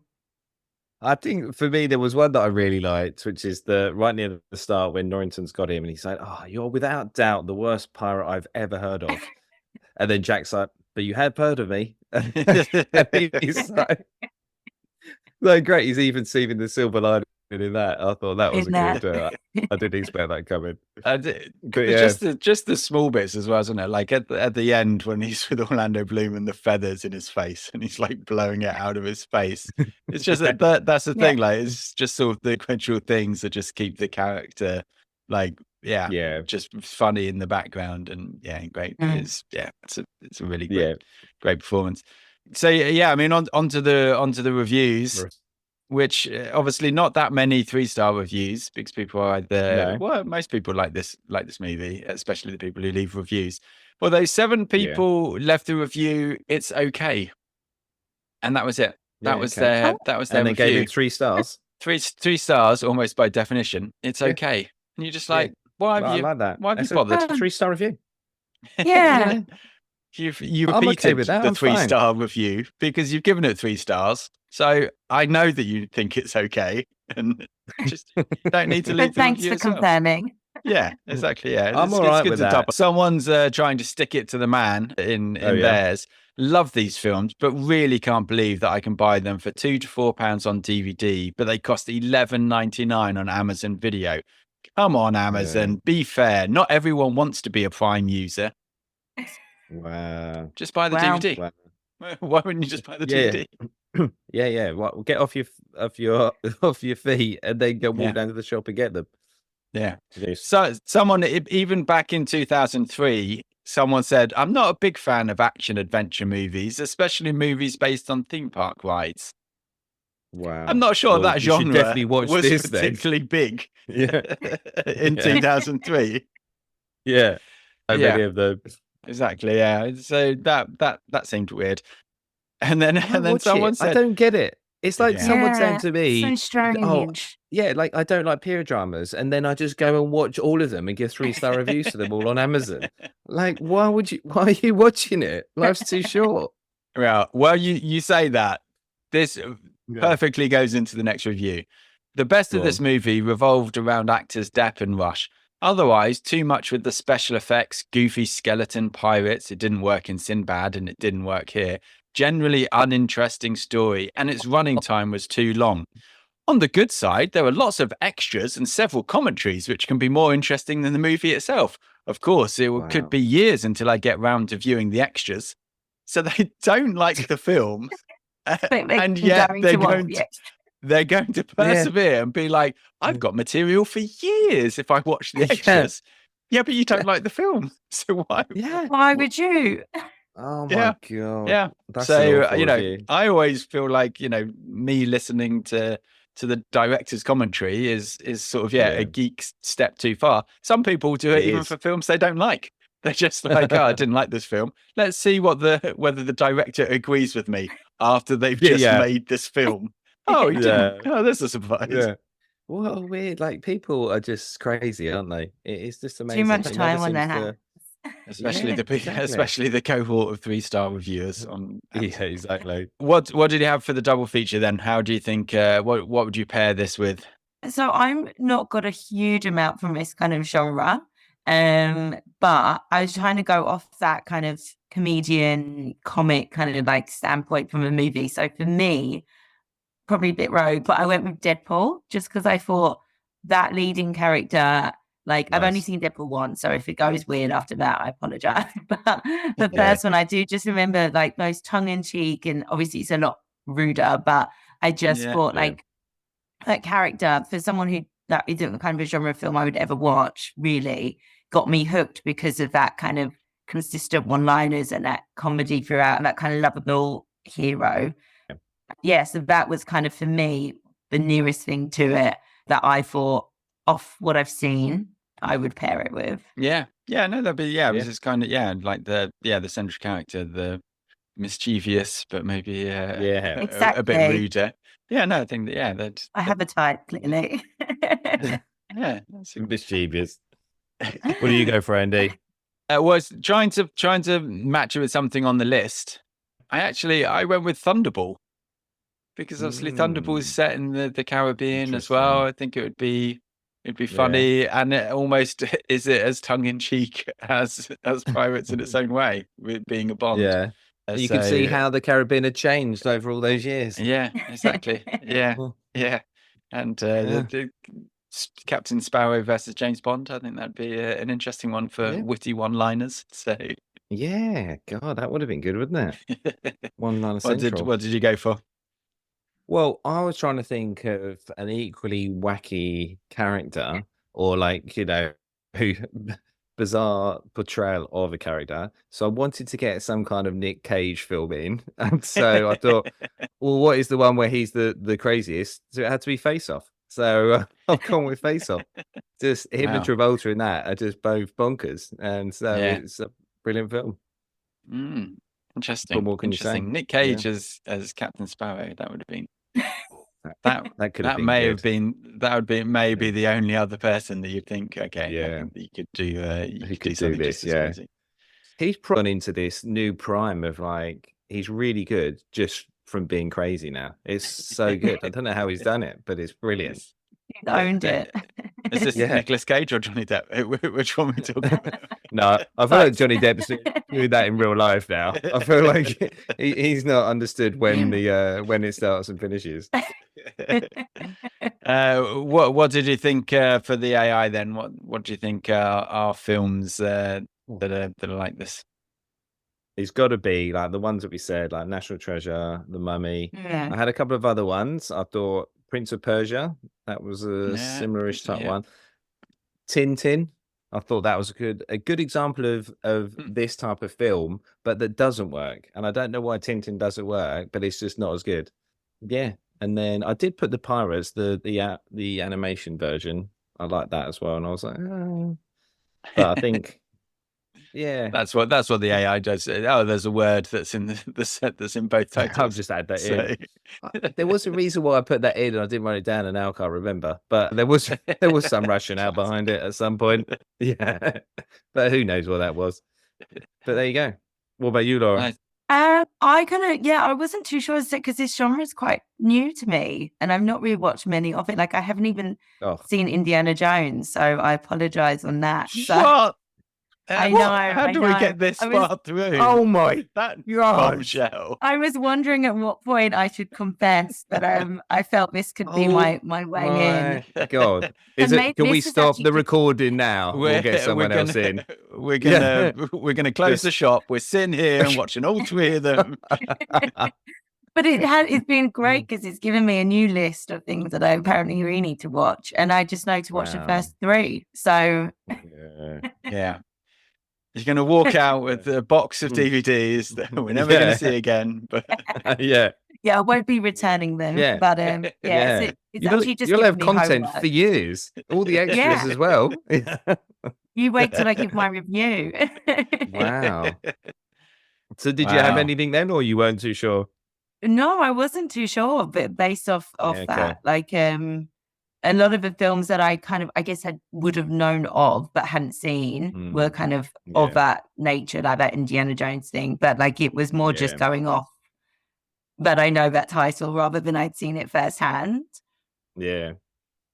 I think for me, there was one that I really liked, which is right near the start when Norrington's got him and he's like, oh, you're without doubt the worst pirate I've ever heard of. And then Jack's like, but you have heard of me. And he's like, great. He's even seeing the silver lining in that. I thought that was good. I didn't expect that coming. But just the small bits as well, isn't it? Like at the end when he's with Orlando Bloom and the feathers in his face, and he's like blowing it out of his face. It's just that's the thing. Like it's just sort of the sequential things that just keep the character like just funny in the background, and great. It's a really great performance. So I mean, onto the reviews. Which obviously not that many 3-star reviews, because people are either most people like this movie, especially the people who leave reviews. Well, those 7 people left the review. It's okay, and that was it. That was their and they review. gave it 3 stars. 3 stars, almost by definition. It's okay, and you're just like, why have you? I like that. Why have you bothered? That's a 3-star review. Yeah. You repeated the 3-star review because you've given it 3 stars. So I know that you think it's okay, and just don't need to leave. But thanks for confirming. Yeah, exactly. Yeah, I'm all right with that. Someone's trying to stick it to the man in theirs. Love these films, but really can't believe that I can buy them for £2 to £4 on DVD, but they cost $11.99 on Amazon Video. Come on, Amazon, be fair. Not everyone wants to be a Prime user. Wow. Just buy the DVD. Wow. Why wouldn't you just buy the DVD? Yeah. Well, get off your feet and then go walk down to the shop and get them. Yeah. So someone, even back in 2003, someone said, I'm not a big fan of action adventure movies, especially movies based on theme park rides. Wow. I'm not sure that genre definitely watch was this particularly big in 2003. 2003. Yeah. Many of them. Exactly. Yeah. So that seemed weird. And then someone said, I don't get it. It's like someone saying to me, so strange. Like I don't like period dramas, and then I just go and watch all of them and give 3-star reviews to them all on Amazon. Like, why are you watching it? Life's too short. Well, you say that. This perfectly goes into the next review. The best of this movie revolved around actors Depp and Rush. Otherwise, too much with the special effects, goofy skeleton pirates. It didn't work in Sinbad, and it didn't work here. Generally uninteresting story, and its running time was too long. On the good side, there were lots of extras and several commentaries, which can be more interesting than the movie itself. Of course, it could be years until I get round to viewing the extras. So they don't like the film, and yet they're going to persevere and be like, I've got material for years if I watch the extras. Yeah, but you don't like the film, so why? Yeah, why would you? Oh my god! Yeah. That's so I always feel like me listening to the director's commentary is sort of a geek step too far. Some people do it even for films they don't like. They're just like, I didn't like this film. Let's see whether the director agrees with me after they've just made this film. Oh, he didn't. Oh, there's a surprise. What a weird, like, people are just crazy, aren't they? It's just amazing. Too much It time never on their seems hands. Especially Yeah, exactly. especially the cohort of 3-star reviewers on Yeah, exactly. What did you have for the double feature then? How do you think what would you pair this with? So I'm not got a huge amount from this kind of genre. But I was trying to go off that kind of comedian comic kind of like standpoint from a movie. So for me, probably a bit rogue, but I went with Deadpool just because I thought that leading character, like I've only Nice. seen Deadpool once, so if it goes weird after that, I apologize. But the first one, I do just remember like those tongue in cheek, and obviously it's a lot ruder, but I just thought like that character for someone who that isn't the kind of a genre film I would ever watch, really got me hooked because of that kind of consistent one-liners and that comedy throughout and that kind of lovable hero. Yeah, so that was kind of for me the nearest thing to it that I thought off what I've seen I would pair it with. Yeah, no, that'd be it was just kind of like the central character, the mischievous but maybe exactly. a bit ruder. Yeah, no, I think that I have a type clearly. Yeah, that's mischievous. What do you go for, Andy? Was trying to match it with something on the list. I went with Thunderball because obviously Thunderball is set in the Caribbean as well. I think it'd be funny, and it almost is it as tongue in cheek as Pirates in its own way, with being a Bond. Yeah, you can see how the Caribbean had changed over all those years. Yeah, exactly. Yeah, and the Captain Sparrow versus James Bond. I think that'd be an interesting one for witty one-liners. So yeah, God, that would have been good, wouldn't it? One-liner central. What did you go for? Well, I was trying to think of an equally wacky character, or like, who bizarre portrayal of a character. So I wanted to get some kind of Nick Cage film in. And so I thought, well, what is the one where he's the craziest? So it had to be Face Off. So I've gone with Face Off. Just him and Travolta in that are just both bonkers. And so it's a brilliant film. Interesting. What more can you say? Nick Cage as Captain Sparrow, that would have been that could have been may good. have been maybe the only other person that you'd think, okay, you could do you could do this, He's gone into this new prime of like he's really good just from being crazy now. It's so good. I don't know how he's done it, but it's brilliant. He's owned it. Is this Nicolas Cage or Johnny Depp? Which one we talking about? No, I feel like Johnny Depp's doing that in real life now. I feel like he's not understood when it starts and finishes. What did you think for the AI then? What do you think are films that are like this? It's got to be like the ones that we said, like National Treasure, The Mummy. I had a couple of other ones. I thought Prince of Persia, that was a similar-ish type one. Tintin, I thought that was a good example of this type of film, but that doesn't work. And I don't know why Tintin doesn't work, but it's just not as good. Yeah. And then I did put the Pirates, the animation version. I like that as well. And I was like, oh. But I think that's what the AI does. Oh, there's a word that's in the set that's in both titles. I'll just add that in. There was a reason why I put that in, and I didn't write it down, and now I can't remember. But there was some rationale behind it at some point. Yeah, but who knows what that was? But there you go. What about you, Laura? I I wasn't too sure because this genre is quite new to me, and I've not really watched many of it. Like I haven't even seen Indiana Jones, so I apologize on that. What? I know. How do we get this far through? Oh my God! Bombshell. I was wondering at what point I should confess that I felt this could be my way in. God, can we stop the recording now? We'll get someone else in. We're gonna close the shop. We're sitting here and watching all three of them. But it's been great because it's given me a new list of things that I apparently really need to watch, and I just know to watch the first 3. So yeah. You're going to walk out with a box of DVDs that we're never going to see again. But yeah, I won't be returning them. Yeah. But it's actually just you'll have content for years. All the extras as well. You wait till I give my review. Wow. So did you have anything then, or you weren't too sure? No, I wasn't too sure, but based off that, like a lot of the films that I guess would have known of but hadn't seen were kind of that nature, like that Indiana Jones thing. But like it was more just going off that I know that title rather than I'd seen it firsthand. Yeah.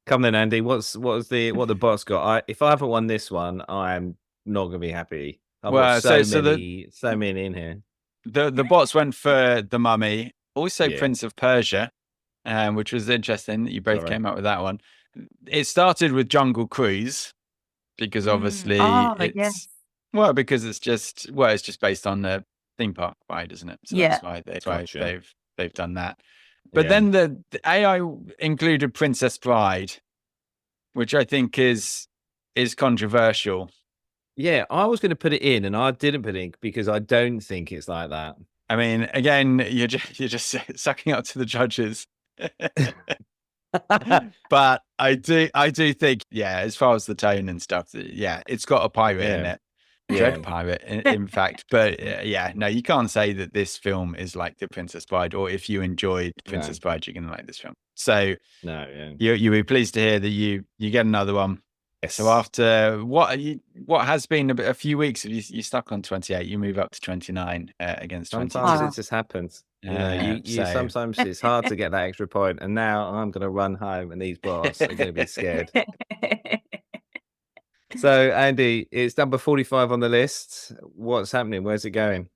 Come then, Andy. What the bots got? If I haven't won this one, I'm not gonna be happy. I've got so many in here. The bots went for The Mummy, also Prince of Persia, which was interesting that you both came up with that one. It started with Jungle Cruise because obviously because it's just based on the theme park ride, isn't it? So that's why they've done that. But then the AI included Princess Bride, which I think is controversial. Yeah, I was going to put it in, and I didn't put it in because I don't think it's like that. I mean, again, you're just sucking up to the judges. But I do think, as far as the tone and stuff, it's got a pirate in it. Dread pirate, in fact. But no, you can't say that this film is like The Princess Bride, or if you enjoyed Princess Bride, you're going to like this film. So you'll be pleased to hear that you get another one. Yes. So after what has been a few weeks, you stuck on 28, you move up to 29 against 22. Sometimes it just happens. Sometimes it's hard to get that extra point, and now I'm going to run home, and these bots are going to be scared. So, Andy, it's number 45 on the list. What's happening? Where's it going?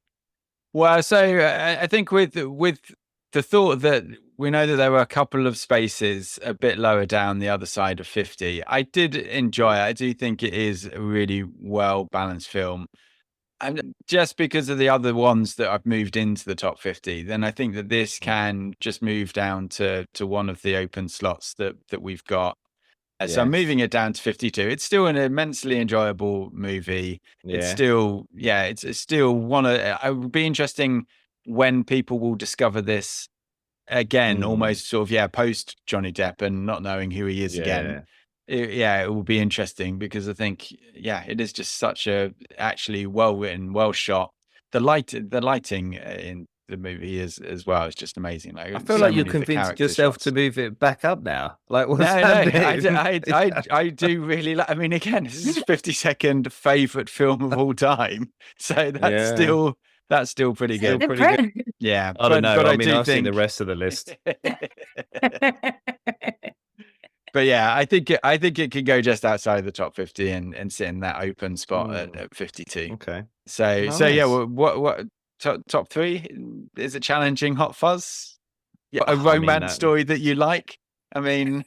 Well, so I think with the thought that we know that there were a couple of spaces a bit lower down the other side of 50, I did enjoy it. I do think it is a really well-balanced film. And just because of the other ones that I've moved into the top 50, then I think that this can just move down to one of the open slots that we've got. So I'm moving it down to 52. It's still an immensely enjoyable movie. It's still, it's still one of. It would be interesting when people will discover this again, almost sort of post Johnny Depp and not knowing who he is again. It will be interesting because I think it is just such a actually well written, well shot. The lighting in the movie is as well. It's just amazing. Like, I feel like you convinced yourself to move it back up now. Like, what's I do really like. I mean, again, this is his 52nd favorite film of all time, so that's still pretty good. Pretty good. Yeah, I don't know. But I mean, I've seen the rest of the list. But I think it could go just outside the top 50 and sit in that open spot at 52. Okay. So what top three? Is it challenging Hot Fuzz? A romance story that you like? I mean,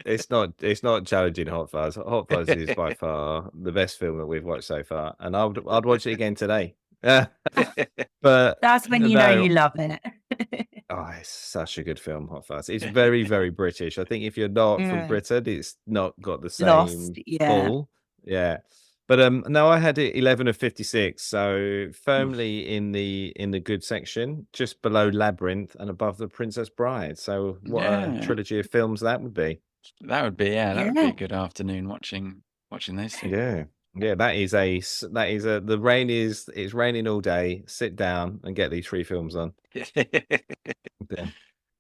it's not challenging Hot Fuzz. Hot Fuzz is by far the best film that we've watched so far, and I'd watch it again today. But that's when you know you love it. It's such a good film, Hot Fuzz. It's very, very British. I think if you're not from Britain, it's not got the same pull. Yeah. But no, I had it 11 of 56, so firmly in the good section, just below Labyrinth and above The Princess Bride. So what a trilogy of films that would be. That would be that would be a good afternoon watching those two. Yeah, it's raining all day. Sit down and get these three films on.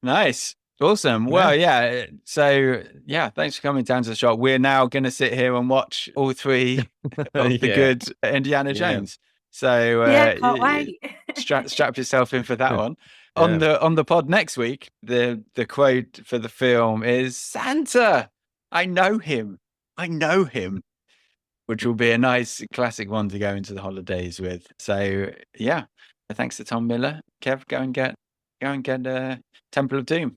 Nice. Awesome. Well, so thanks for coming down to the shop. We're now going to sit here and watch all three of the good Indiana Jones. So can't wait. strap yourself in for that one. On the pod next week, the quote for the film is Santa. I know him, which will be a nice classic one to go into the holidays with. So thanks to Tom Miller. Kev, go and get Temple of Doom.